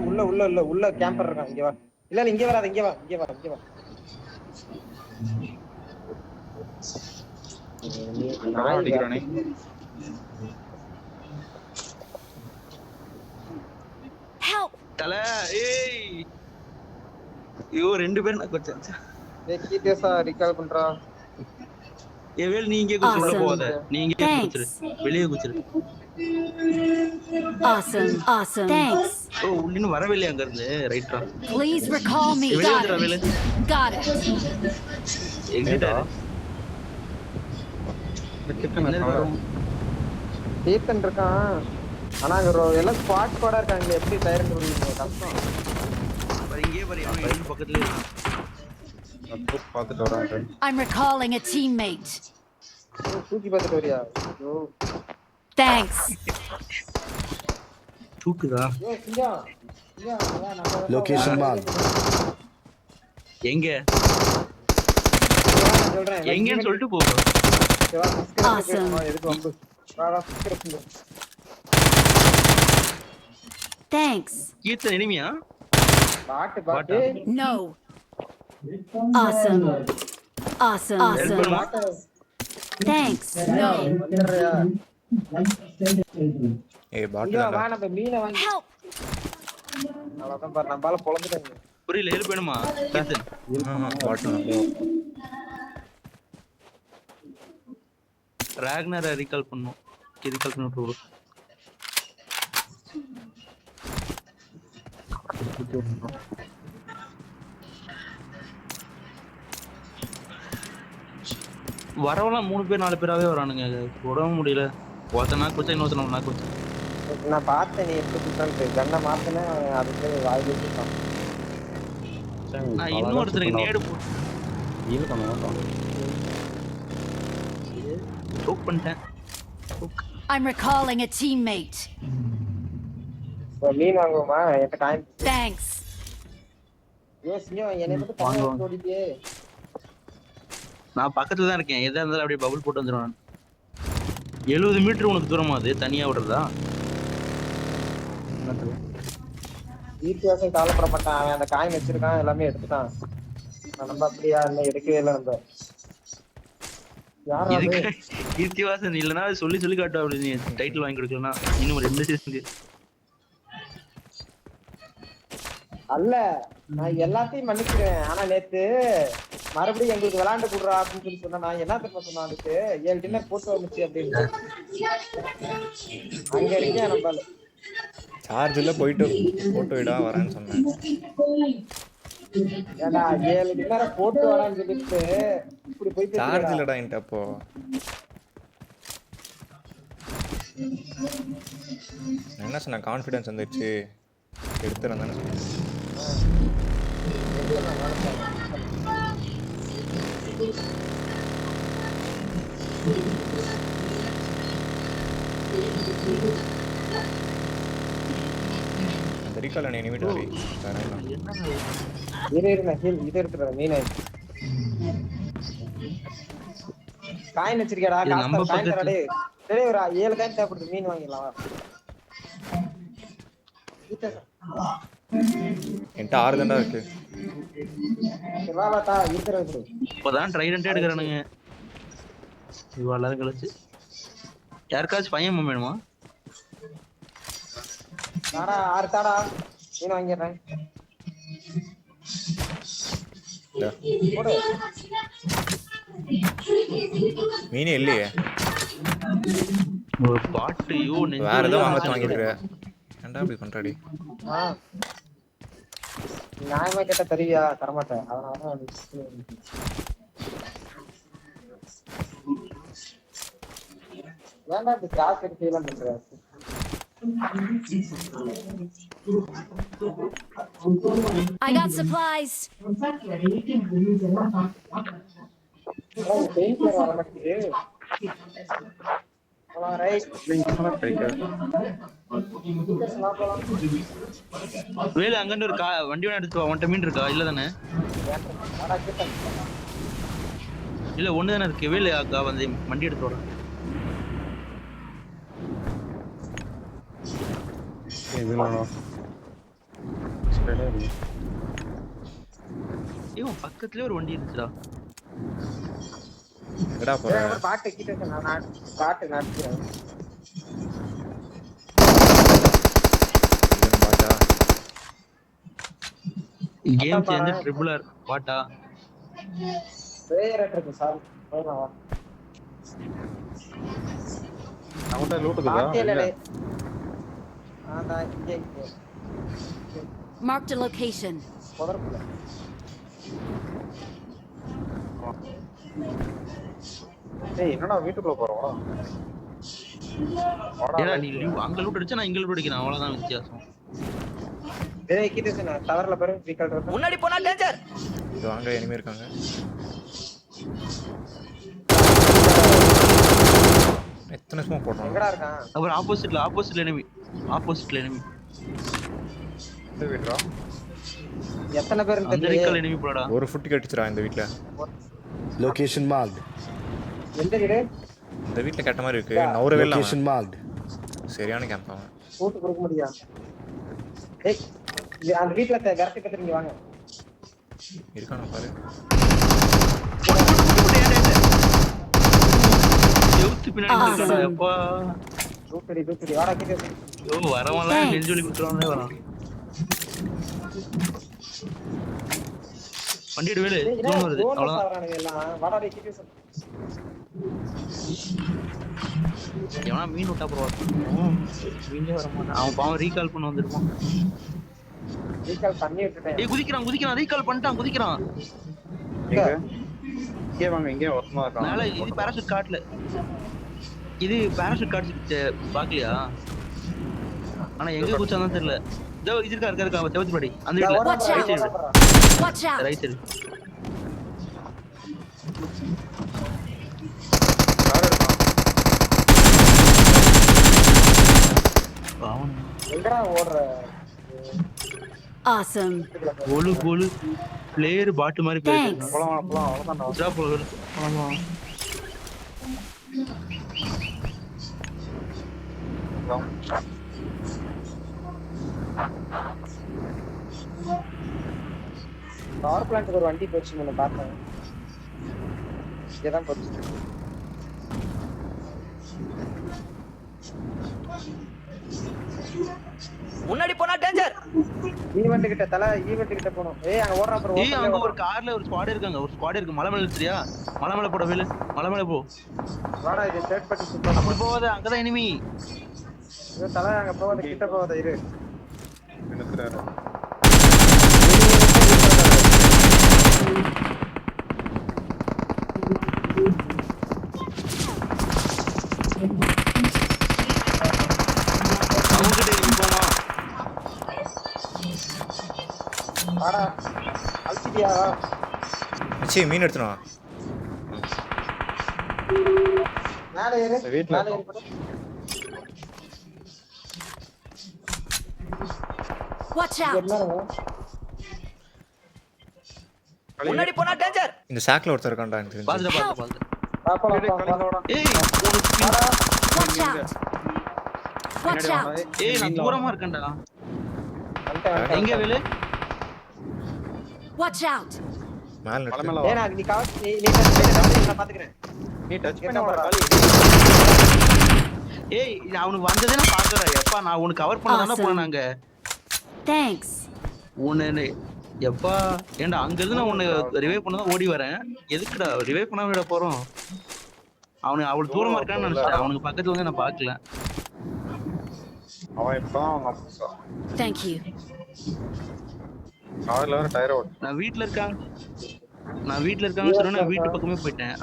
உள்ள கேம்பர் இருக்கான். இங்க வா. இல்ல இங்க வராத. இங்க வா. அடிக்கிறானே. Help. தல ஏய் ஐயோ 2 பேர் நான் கொச்சேன். கீதேசா ரிகால் பண்றா. ஏவேல் நீ இங்கே குதிச்சு உள்ள போகாத. நீ இங்கே குதிச்சிரு. வெளியே குதிச்சிரு. Awesome. Thanks. ஓ இன்னும் வரவில்லை அங்க இருந்து. ரைட்டா. Please recall me. Got it. எங்கிட்ட தீர்த்தன் இருக்கான். ஆனா அங்க எல்லாம் ஸ்குவாட் கூட இருக்காங்க, எப்படி டயர் முடியுங்க கஷ்டம். பாரு இங்கே பாரு எவன் பக்கத்துலயே இருக்கான். பார்த்துட்டு வரேன். I'm recalling a teammate. தூக்கி பார்த்துட்டு வரியா? ஐயோ Thanks. தூக்குதா? ஐயோ சிங்கா சிங்கா அதான் நம்ம Location marked. எங்க நான் சொல்றேன். எங்கன்னு சொல்லிட்டு போகும். Awesome. எதுக்கு வந்து வா சிங்கா. Thanks. கீர்த்தன் எனிமியா? பாட்டு பாட்டு No. Awesome. Awesome. Awesome. பாட்டு Thanks. No. வந்துடுறியா? ஏய் பாட்டு ஐயோ தான்டா. வா நம்ம மீனை வாங்கி Help. அவ்வளவுதான் பாரு நம்மளால பொழந்துட்டாங்க. புரியல, ஹெல்ப் வேணுமா கீர்த்தன்? பாட்டு தான். ராக்னரை ரீகால் பண்ணும். ரீகால் பண்ணி விட்டுரு. வரவெல்லாம் 3 பேர் 4 பேராவே வரானுங்க. உடவும் முடியல. ஒருத்தனா குச்சா இன்னொருத்தனா குச்சா. நான் பார்த்தேன் நீ எப்படி குத்தான்னு. கண்ணை மாத்தினேன் அதுக்கு வாயில் வச்சுட்டான். நான் இன்னொருத்தருக்கு நேடு போட்டு choke பண்ணிட்டேன். I'm recalling a teammate. இப்போ மீன் வாங்குவோமா? என்கிட்ட காயின். Thanks. யோசிங்க என்னை மட்டும் பாவம் ஓடிட்டே. நான் பக்கத்துல தான் இருக்கேன். எதா இருந்தாலும் அப்படியே பபுள் போட்டு வந்துடுவேன். 70 மீட்டர் உனக்கு தூரமா அது தனியா விடுறதா? ஈர்த்தியாசம் காலப்பட மாட்டான். அவன் அந்த காயின் வச்சிருக்கான், எல்லாமே எடுத்துட்டான். நம்ம அப்படியா இல்லை, எடுக்கவே இல்லை நம்ம. யாரும் இதுக்கு கீர்த்திவாசன் இல்லைன்னா சொல்லி சொல்லி காட்டும். அப்படி நீ டைட்டில் வாங்கி கொடுக்கலன்னா இன்னும் 2 சீசனுக்கு. அல்ல நான் எல்லாத்தையும் மன்னிச்சிருவேன். ஆனா நேத்து மறுபடியும் எங்களுக்கு விளையாண்டு கொடுறா அப்படின்னு சொல்லி சொன்னா நான் என்ன தெரியுமா சொன்னா, அதுக்கு 7 டின்னர் போட்டு வந்துச்சு அப்படின்னு. அங்க இருக்கேன் நம்ம. சார்ஜ் இல்ல போயிட்டு போட்டோ விடா வரேன்னு சொன்னேன். ஏடா 7 டின்னரை போட்டு வரான்னு சொல்லிட்டு இப்படி போயிட்டு சார்ஜ் இல்லடா என்கிட்ட அப்போ. நான் என்ன சொன்னேன், கான்ஃபிடன்ஸ் வந்துருச்சு எடுத்துறேன் தானே சொன்னேன். அந்த ரீகால் நீ நிமிட் வரை இது இருக்கிற மீன் காயின் வச்சிருக்கேடா. இது நம்ம காயின் பக்கத்து- தரடே. டேய் ஒரு 7 காயின் தேவைப்படுது, மீன் வாங்கிடலாம். என்கிட்ட 6 தாண்டா இருக்கு. வா வா தா இருக்கிறது. இப்போதான் ட்ரைடன்ட்டே எடுக்கிறானுங்க. இவ்வளோ நேரம் கழிச்சு யாருக்காச்சும் பையன் வேணுமா? தாடா 6 தாடா மீன் வாங்கிடுறேன். போடு. மீனே இல்லையே. ஒரு பாட்டு ஐயோ வேற ஏதோ வாங்கத்து வாங்கிட்டு ஏன்டா இப்படி பண்றாடி? ஆ நியாயமா கேட்டா தருவியா? தரமாட்டேன். அதனாலதான் ஏன்டா இந்த கிராஸ் எடுக்கலாம் பண்ற? I got supplies. பெயிண்ட் வர மாட்டேங்குது. ரைட் வேலு அங்கிருந்து ஒரு வண்டி வேணா எடுத்து அவன்கிட்ட மீன் இருக்கா? இல்ல தானே? இல்ல ஒண்ணு தானே இருக்கு. வேலு அக்கா வந்து வண்டி எடுத்து வர. இவன் பக்கத்துலயே ஒரு வண்டி இருக்குடா. எங்கடா போற? பாட்டு கிட்ட நான் பாட்டு நடத்துறேன். இதுன்னு பாத்தா கேம் சேர்ந்து ட்ரிபிள் ஆர் பாட்டா. வேற இருக்கு சார். போறவா நம்மட்ட லூட்டுக்குதா? பாட்டேல ஆனா இங்க Marked a location. போறப்பல ஏய் என்னடா வீட்டுக்குள்ள போறோம்? ஏடா நீ அங்க லூட் அடிச்சா நான் இங்க லூட் அடிக்கிறேன் அவ்வளவுதான் வித்தியாசம். டேய் கீட்டேஷன் டவர்ல பாரு வீக்கல் இருக்கு. முன்னாடி போனா டேஞ்சர். இது வாங்க எனிமி இருக்காங்க. எத்தனை ஸ்மோக் போடுறாங்க? எங்கடா இருக்கான்? அப்புறம் ஆப்போசிட்ல enemy. இந்த வீட்ரா எத்தனை பேர் அந்த தெரியல. ரீகால் enemy போடா. ஒரு ஃபுட் கட்டிச்சுடா இந்த வீட்ல. Location marked. எந்த வீடு? இந்த வீட்ல கட்ட மாதிரி இருக்கு. நவரவே இல்ல. Location marked. சரியான கேம்ப் அவன். கூட்டு கொடுக்க முடியா? ஏய் அந்த வீட்ல கரெக்ட் கத்துறீங்க வாங்க. இருக்கானா பாரு. செவுத்து பின்னாடி இருக்கானே அப்பா. தூக்கடி வாடா கீட்டேஷன். ஐயோ வரவன்லாம் நெஞ்சொலி குத்துறானே வரான். வண்டி எடு வேலு ஜோன் வருது அவ்வளவுதான். சாவறானுங்க எல்லாம். வாடா டேய் கீட்டேஷன். எவனா மீன் விட்டா பரவாயில்ல. மீனே வர மாட்டான். அவன் பாவம் ரீகால் பண்ண வந்திருப்பான். வீக்கல் பண்ணி விட்டுட்டேன். ஏய் குதிக்கிறான் ரீகால் பண்ணிட்டான் குதிக்கிறான். எங்க இங்கே வாங்க இங்கே ஒருத்தமா இருக்கான். மேல இது பாராசூட் காட்ல. இது பாராசூட் காட் பாக்கலையா? ஆனா எங்க குச்சானே தெரியல. இதோ இது இருக்கா செவத்து படி அந்த வீட்ல Watch right out. Side Watch out. Right side. பாவம் எங்கடா ஓடுற? Awesome. கோலு பிளேயர் பாட்டு மாதிரி Thanks. போலாம் அவ்வளவுதான். உஜா போல ஆமா. பவர் பிளான்ட்க்கு ஒரு வண்டி போச்சு நான் பார்த்தேன். இங்கதான் போச்சு. முன்னாடி போனா டேஞ்சர். ஈவென்ட் கிட்ட போணும். ஏய் அங்க ஓடுறான் பாரு. ஏய் அங்க ஒரு கார்ல ஒரு ஸ்குவாட் இருக்கு மலை மேல தெரியா? மலை மேல போட வேலு மலை மேல போ. வாடா இது தேர்ட் பார்ட்டி சுத்தம். அப்படி போவாத அங்கதான் enemy. இது தல அங்க போவாத கிட்ட போவாத இரு. என்னத்துறாரு அவங்கிட்ட enemy போமா. வாடா அல்சிடியா. மச்சி மீன் எடுத்துனோ. மேல ஏறு. இந்த வீட்ல மேல ஏறு போடு. Watch out. என்னங்க? முன்னாடி போனா டேஞ்சர். இந்த சாக்ல ஒருத்தர் இருக்கான்டா எனக்கு தெரிஞ்சு. பாத்து. பாப்பலாம். ஏய் Watch out. Watch out. ஏய் நான் தூரமா இருக்கேன்டா. வந்துட்டேன். எங்க வேலு? Watch out. மேல மலை நிறுத்து. மேல ஏய் வா. நான் நீ கவர் நீ டச் பண்ணு நான் பாத்துக்கறேன். நீ டச் என்ன பண்ண பண்ற? ஏய் அவனுக்கு வந்ததே நான் பாக்கறா. எப்பா நான் உனக்கு கவர் பண்ண தான Awesome. போனாங்க. Thanks. உன்னை எப்பா ஏன்டா அங்க இருந்து நான் உன்னை ரிவைவ் பண்ண தான் ஓடி வரேன். எதுக்குடா ரிவைவ் பண்ண விட போறோம்? அவனுக்கு அவ்வளவு தூரமா இருக்கான்னு நினைச்சேன். அவனுக்கு பக்கத்துல வந்து நான் பாக்கல. அவன் இப்பதான் அவங்க அப்பா Thank you. கார்ல வர டயர் ஓட். நான் வீட்ல இருக்கான்னு சொன்னா நான் வீட்டு பக்கமே போயிட்டேன்.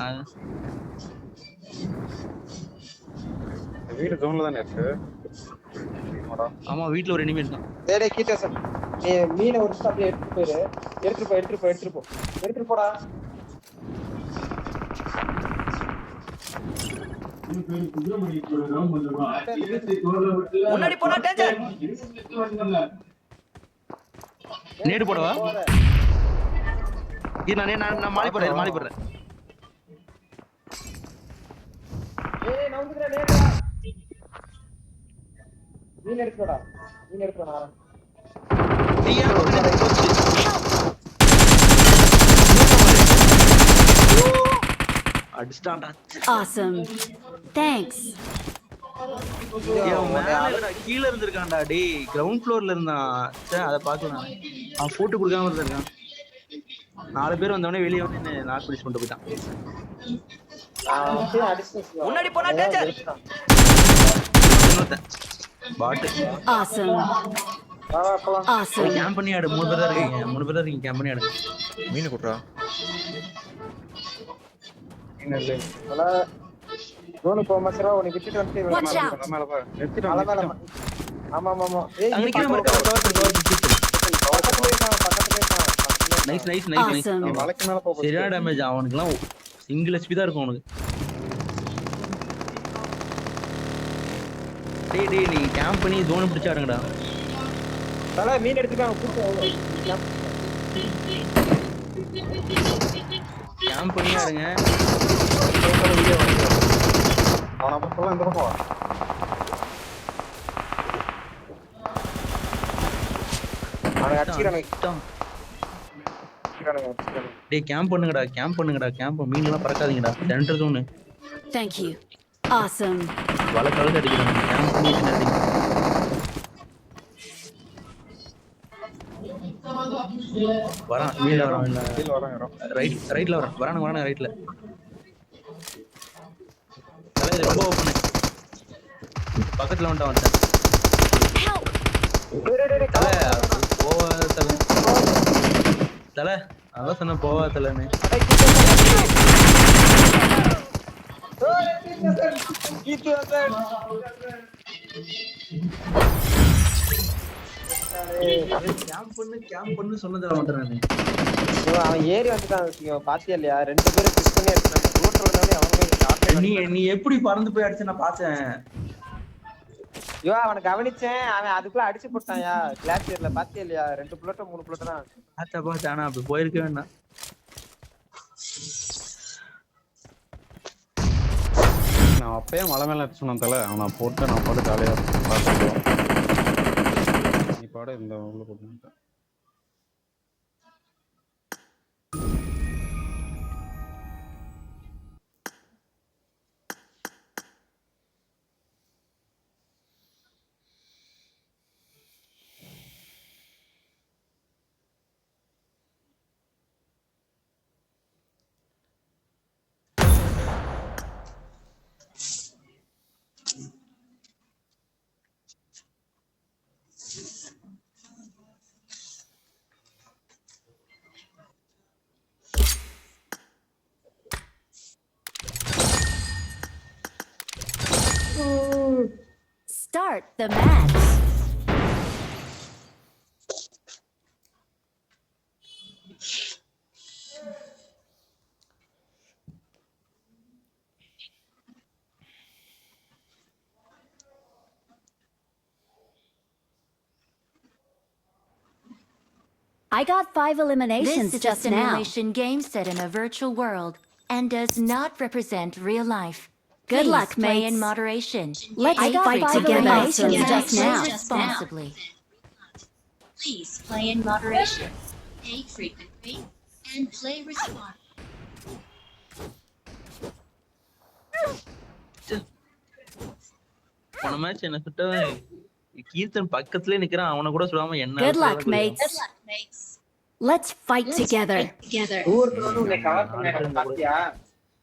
வீடு ஜோன்ல தானே இருக்கு. ஆமா வீட்ல ஒரு enemy இருக்கான். டேய் கீட்டேஷன். நீ மீனை ஒரு ஸ்டாப் எடுத்துட்டு போடா. முன்னாடி போனா டேஞ்சர். நேடு போடவா? இது நான் மாலி போடுறேன். ஏய் நான் வந்துறேன் நேரா. மீன் எடுக்கடா. நான் ஏய் ஏன் பக்கத்துல போச்சு? அடிச்சான்டா. Awesome. Thanks. ஏன் மேல கீழ இருந்திருக்கான்டா. டேய் கிரவுண்ட் ஃப்ளோர்ல இருந்தான். சே அத பார்க்கலாம். அவன் போட்டு கொடுக்காம இருந்திருக்கான். 4 பேர் வந்தவனே வெளிய வந்து என்ன நாக் பிடிச்சு கொண்டு போயிட்டான். முன்னாடி போனா டேஞ்சர். பாட். Awesome. Awesome. கேம்ப் பண்ணி ஆடு. 3 பேர் தான் இருக்கீங்க. கேம்ப் பண்ணி ஆடு. மீன் குட்றா. இல்ல ஜோனு போ மச்சரா உன்னை விட்டுட்டு வந்து Watch out. மேல பா எடுத்துட்டு மலை மேல ஆமா ஆமா ஆமா ஏய் அங்க இங்க நிக்கிற பாத்து மாதிரி பக்கத்துலயே இருக்கான் பக்கத்துலயே இருக்கான் nice nice nice nice Awesome. மலைக்கு மேல போ சரியான டேமேஜ் அவனுக்குலாம் சிங்கிள் ஹெச்பி தான் இருக்கும் அவனுக்கு. டேய் டேய் நீ கேம்ப் பண்ணி ஜோன் பிடிச்சாருங்கடா. தல மீன் எடுத்துக்காங்க கூட்டம் கேம்ப் பண்ணி ஆடுங்க. அவன பக்கம் இந்த பக்கம் வா. அவனை அடிச்சிரானே அடிச்சிட்டான். அடிச்சிரானே டேய் கேம்ப் பண்ணுங்கடா கேம்ப் மீன்லாம் பறக்காதீங்கடா. Centre zone Thank you. Awesome. வலை கலந்து அடிக்கிறாங்க. கேம்ப் பண்ணிட்டு அடிங்க. வரான் மீன்ல வரான் இல்ல கீழ வரான் யாரோ. ரைட்ல வரானுங்க ரைட்ல. தலை இது ரொம்ப ஓபன். பக்கத்துல வந்துட்டான். Help. தலை போவா தலை அதான் சொன்ன போவா தலைன்னு. கேம்ப் பண்ணு சொன்னதெல்லாம் மாட்டேன். அவன் ஏறி வந்துட்டான் பாத்தியா இல்லையா 2 பேரும் பிக் பண்ணி அடிச்சாங்க ரோட்ல வந்தாலே அவன் நீ எப்படி பறந்து போய் அடிச்சு நான் பார்த்தேன். ஐயோ அவனை கவனிச்சேன் அவன் அதுக்குள்ள அடிச்சு போட்டான்யா கிளாசியர்ல பாத்தியா இல்லையா 2 புல்லட் 3 புல்லட் தான் பார்த்தா ஆனா அப்படி போயிருக்க வேண்டாம். நான் அப்பயே மலை மேல எடுத்து சொன்னேன் தல அவனை போட்டு நான் பாட்டு ஜாலியா பார்த்துக்குவோம். நீ பாட இந்த உள்ள போட்டு Start the match. I got 5 eliminations This is a just now. simulation game set in a virtual world and does not represent real life. Good Please luck, play mates. in moderation. Let's Take fight frequent together breaks just and now. play responsibly. Please play in moderation. Take frequent breaks and play responsibly. போன மேட்ச் என்ன சுட்ட கீர்த்தன் பக்கத்துலயே நிக்கிறான். அவனை கூட சொல்லாம என்ன Good luck, mates. Good luck, mates. Let's fight Let's together. fight together. தூரத்துல வந்து உன்னை கவர் பண்ணேன் பாத்தியா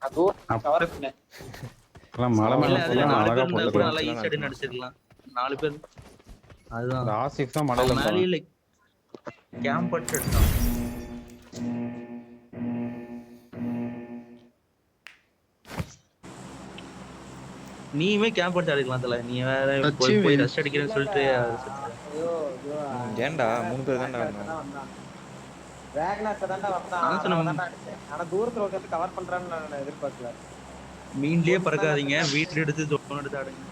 நான் தூரத்துல கவர் பண்ணேன் மலை இல்ல மேல அதுல போனா 4 அழகா பேர் இருந்தா கூட போட்டுக்கலாம். நல்லா ஈஸியா அடி நடிச்சிருக்கலாம். 4 பேர் அதுதான் அந்த ஆசிஃப் தான் மலையில அவன் மேலேயே லைக் கேம்ப் பட்டு எடுத்தான். நீயுமே கேம்ப் பட்டு அடிக்கலாம் தல. நீ வேற போய் ரஷ் அடிக்கிறேன்னு சொல்லிட்டு ஐயோ ஐயோ ஏன்டா 3 பேர் தான்டா இருந்தோம். வேகனாஸ் தான்டா வந்தான் நான் சொன்ன- அவன் தான்டா அடிச்சேன். ஆனா தூரத்துல வந்து கவர் பண்றான்னு நான் எதிர்பார்க்கல மீன்லயே பறக்காதீங்க. வீட்டுல எடுத்து ஜோன் எடுத்து ஆடுங்க.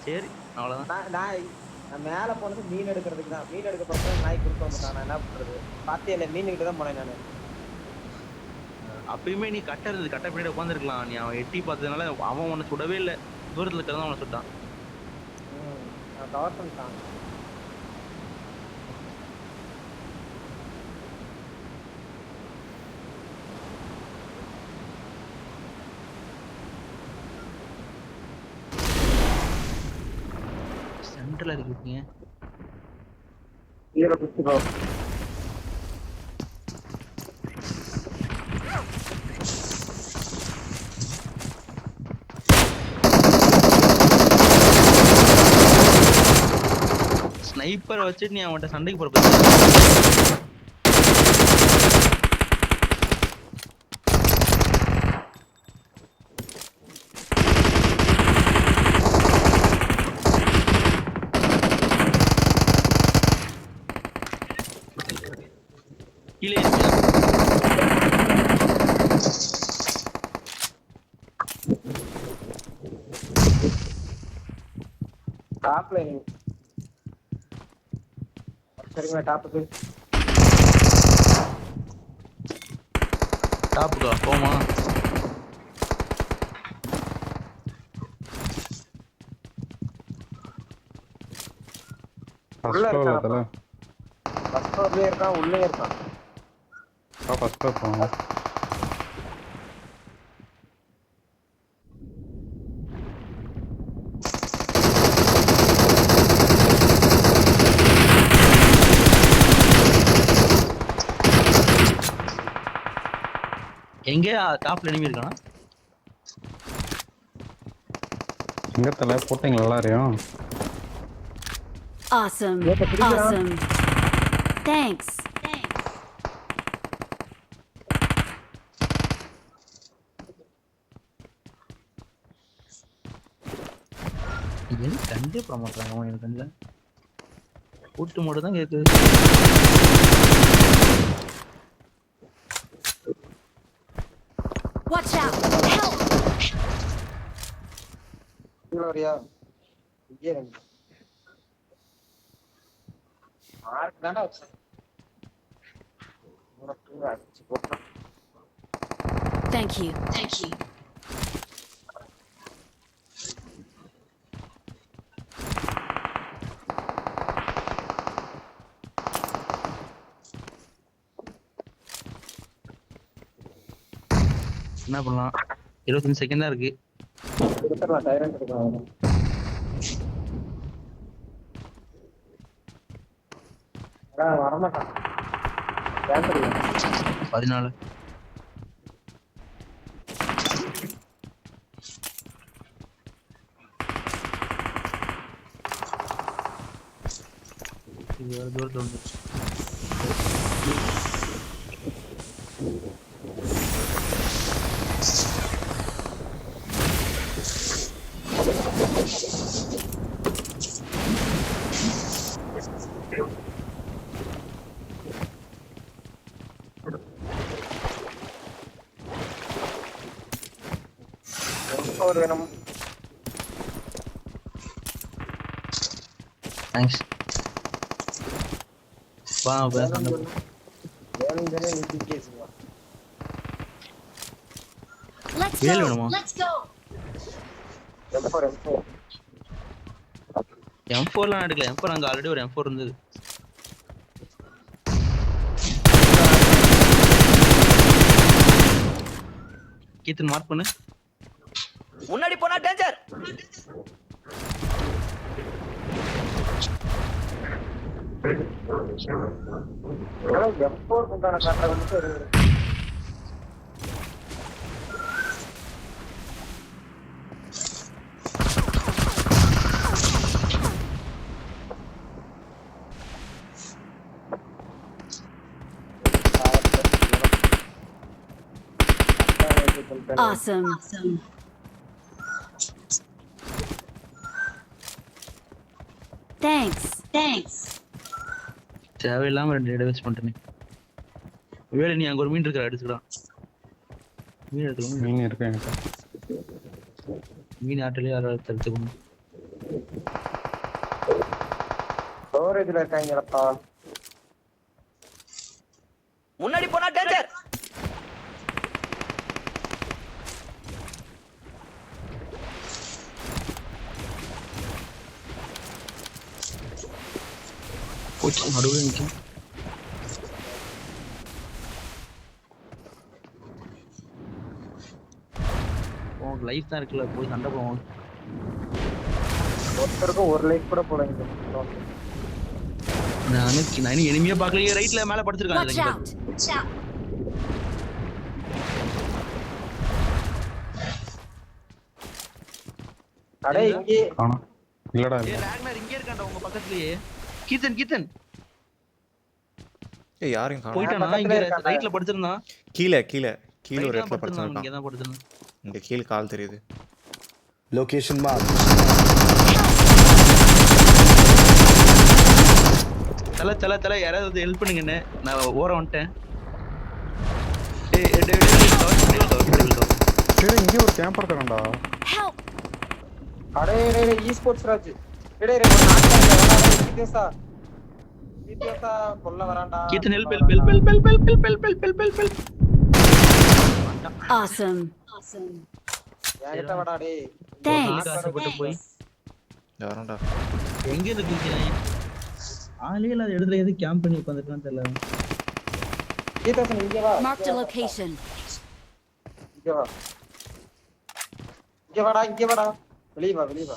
சரி அவ்வளவுதான். நான் மேல போனது மீன் எடுக்கிறதுக்கு தான். மீன் எடுக்க போறப்ப நாய் குறுக்க வந்துட்டான். நான் என்ன பண்றது பாத்தியா இல்ல மீன் கிட்ட தான் போனேன் நானு. அப்பயுமே நீ கட்ட பின்னாடி உட்காந்துருக்கலாம். நீ அவன் எட்டி பார்த்ததுனால அவன் உன்னை சுடவே இல்லை. தூரத்துல இருக்கிறதா அவனை சுட்டான். நான் கவர் பண்ணிட்டான். சென்டர்ல இருக்கீங்க. கீழே குச்சி போ. ஸ்னைப்பரை வச்சுட்டு நீ அவன்கிட்ட சண்டைக்கு போற கீழே இருக்கியா? டாப்ல சரிங்க டாப்புக்கு டாப்புக்கா போமா? உள்ள ஃபர்ஸ்ட் ஃப்ளோர்ல இருக்கான் தல. ஃபர்ஸ்ட் ஃப்ளோர்லயே இருக்கான் உள்ளே இருக்கான். ஃபர்ஸ்ட் ஃப்ளோர் போங்க. எங்க டாப்ல enemy இருக்கானா? எங்க தல போட்டீங்களா எல்லாரையும்? Awesome. Look at the ground. Awesome. Thanks. இது கண்டே பண்ண மாட்டாங்க அவன் எனக்கு கண்ணில். கூட்டு மட்டும் தான் கேக்குது. Watch out. Help. வரியா இங்கே இருந்து மார்க் தானே வச்சேன். உனக்கு அடிச்சு போட்டான். Thank you. Thank you. என்ன பண்ணலாம்? 25 செகண்ட் தான் இருக்கு. கொடுத்துடலாம் டைரண்ட் எடுக்கலாம். வரமாட்டான் 14. இது வேற தூரத்துல வந்துருச்சு. ஒரு வேணும். தேங்க்ஸ். வா பேசணும். வேணும் தானே நீ கேசுவா. Let's Vel go. வேணுமா? Let's go. M4லாம் எடுக்கல. M4 அங்க ஆல்ரெடி ஒரு M4 இருந்தது. கீத்தன் மார்க் பண்ணு. முன்னாடி போனா டேஞ்சர். எப்போ உண்டான காட்ட வந்து Awesome. Awesome. Thanks. Thanks. தேவையில்லாம 2 டேட் வேஸ்ட் பண்ணிட்டேன். வேலை நீ அங்க ஒரு மீன் இருக்கற அடிச்சுக்கலாம். மீன் எடுக்கலாம். மீன் இருக்கு என்கிட்ட. மீன் ஆட்டலே யாராவது தடுத்துக்கணும். ஸ்டோரேஜ்ல இருக்காங்கப்பா. முன்னாடி போனா டேஞ்சர். போச்சு நடுவில் நிற்கும். உனக்கு லைஃப் தான் இருக்குல்ல, போய் சண்டை போவோம். ஒருத்தருக்கும் ஒரு லைஃப் கூட போடுங்க. நான் எனிமையா பார்க்கலையே. ரைட்ல மேல படுத்துருக்காங்க. Watch out. Watch out. கடை இங்கே காணோம். இல்லடா ஏய் ராக்னர் இங்கே இருக்கான்டா உங்க பக்கத்துலயே. கீத்தன் ஏய் யாரையும் காணோம். போயிட்டானா? இங்க ரைட்ல படுத்திருந்தான். கீழே ஒரு இடத்துல இங்க படுத்துருக்கான். தான் படுத்திருந்தான். இங்க கீழே கால் தெரியுது. Location marked. தல யாராவது ஹெல்ப் பண்ணுங்கண்ணே. நான் ஓரம் வந்துட்டேன். சரி இங்கே ஒரு கேம்பர் தரண்டா. Help! அடே ஈஸ்போர்ட்ஸ் ராஜ். டேய் ஒரு நாட்ல வித்தியாசா கொல்ல வரான்டா. கீர்த்தன் ஹெல்ப். Awesome. என்கிட்ட வாடா டேய். Thanks. போய் வரேன்டா. எங்க இருந்து குதிக்கிறாங்க? ஆளே இல்லாத இடத்துல எது கேம்ப் பண்ணி உட்கார்ந்திருக்கான்னு தெரியல. கீதேசன் இங்க வா. Marked a location. இங்க வா. இங்க வாடா. வெளிய வா.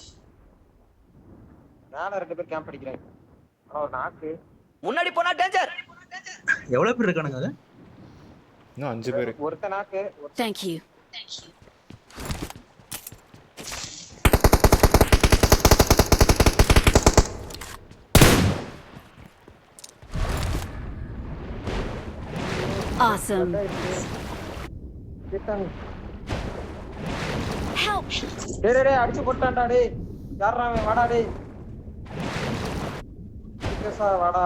நானே 2 பேர் கேம்ப் அடிக்கிறாங்க. ஆனா ஒரு நாக்கு. முன்னாடி போனா டேஞ்சர். எவ்வளவு பேர் இருக்கானுங்க அது? இன்னும் 5 பேர். ஒருத்த நாக்கு. Thank you. Awesome. Geethan. Help! டேய் அடிச்சு போட்டான்டா டேய். யாரா அவன்? வாடா டேய். கீதேசா வாடா.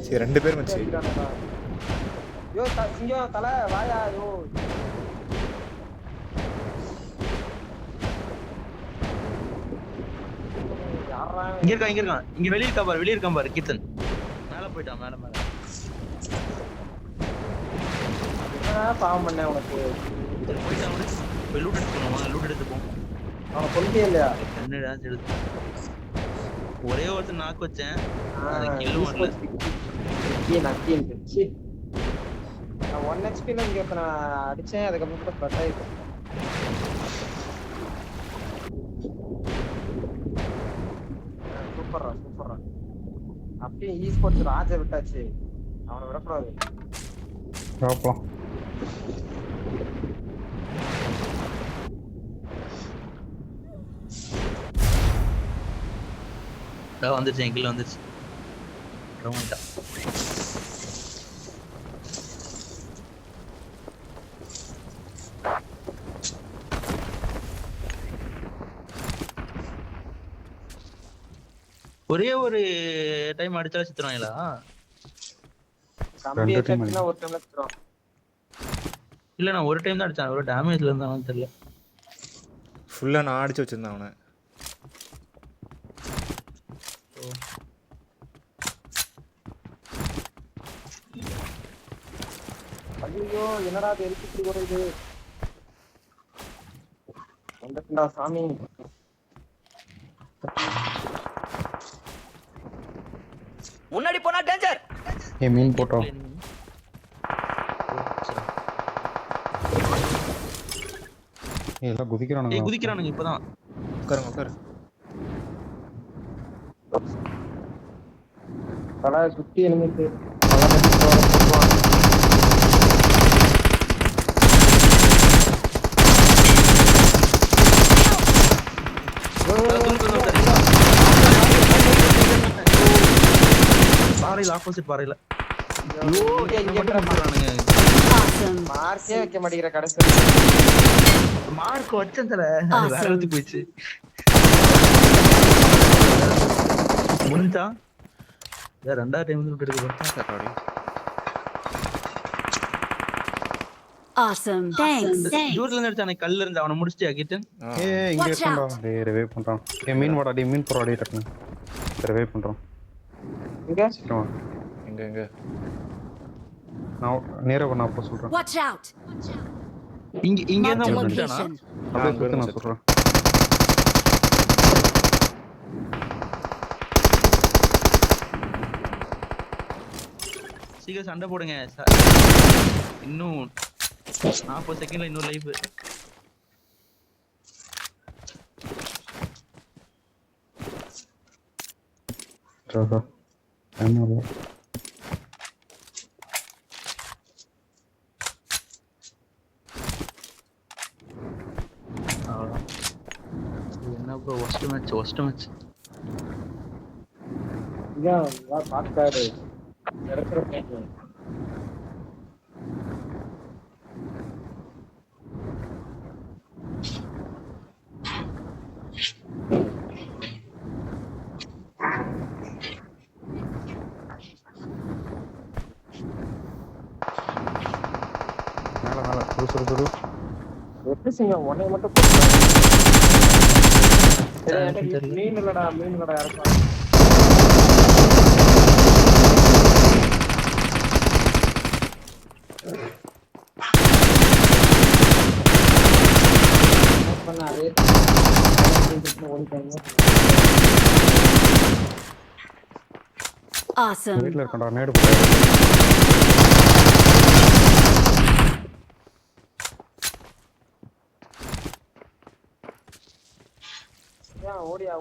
சரி 2 பேர் மச்சி. யோ சிங்கம் தல வாயா யோ. யாரா அவன்? இங்க இருக்கான். இங்க வெளிய இருக்கான் பாரு கீர்த்தன். மேல போய்ட்டான் மேல. என்னடா பாவம் பண்ண உனக்கு? போய்ட்டான் அவனு. போய் லூட் எடுத்து போவோம். அவனை கொல்லியே இல்லையா? என்னடா எடுத்து. ஒரே ஒருத்தர் நாக்கு வச்சேன். அது கில் வரல. நான் 1 HP ல இங்க நான் அடிச்சேன். அதுக்கப்புறம் கூட பட் ஆயிடுச்சு. சூப்பர்ரா. அப்படியே ஈஸ்போர்ட்ஸ் ராஜா விட்டாச்சு. அவனை விடக்கூடாது. பாப்போம். வந்துருச்சு என் கில் வந்துருச்சு. ரவுண்டா. ஒரே ஒரு டைம் அடிச்சாலும் சித்துறாங்களா? கம்பி அடிச்சா ஒரு டைம்ல சுத்துறோம். இல்ல நான் ஒரு டைம் தான் அடிச்சேன். ஒரு டேமேஜ்ல இருந்தானு தெரியல. ஃபுல்லா நான் அடிச்சு வச்சிருந்தேன் அவனை. ஐயோ என்னடா இது எரிச்சு போறது? வந்துட்டா சாமி. முன்னாடி போனா டேஞ்சர். மீன் போட்டோம். எல்லாம் குதிக்கிறானுங்க. இப்பதான். உட்காரு. தல சுத்தி எழுந்துட்டு. பாறையில ஆப்போசிட் பாறையில. Awesome. மார்க்கே வைக்க மாட்டேங்கிற கடைசி. மார்க் வச்சேன் தல. அது வேற இடத்துக்கு போயிடுச்சு. முடிஞ்சா? ரெண்டாவது டைம் வந்து எடுக்க. Awesome. Thanks. தூரத்துல இருந்து அடிச்சானே கல்ல இருந்து அவனை முடிச்சிட்டியா கீர்த்தன்? இங்க இருக்கடா. டேய் ரிவைவ் பண்றான். மீன் வாடா டேய் மீன் போறா டேய் டக்குனு. ரிவைவ் பண்றான். எங்க நான் நேரா நான் அப்ப சொல்றேன். Watch out. இங்க இருந்தா முடிச்சானா? அப்படியே சுத்து நான் சொல்றேன். சீக்கிரம் சண்டை போடுங்க. இன்னும் 40 செகண்ட்ல இன்னொரு லைஃப். ராதா என்ன என்ன ப்ரோ worst match. வா பாக்காரு. இறக்குறேன். சுடு எப்படி சிங்கம் உன்னை மட்டும் மீன் இல்லடா இறக்கம் பண்ணாரு ஓடிட்டாங்க. Awesome. வீட்டுல இருக்கா நேடு போட்டு ஓடியா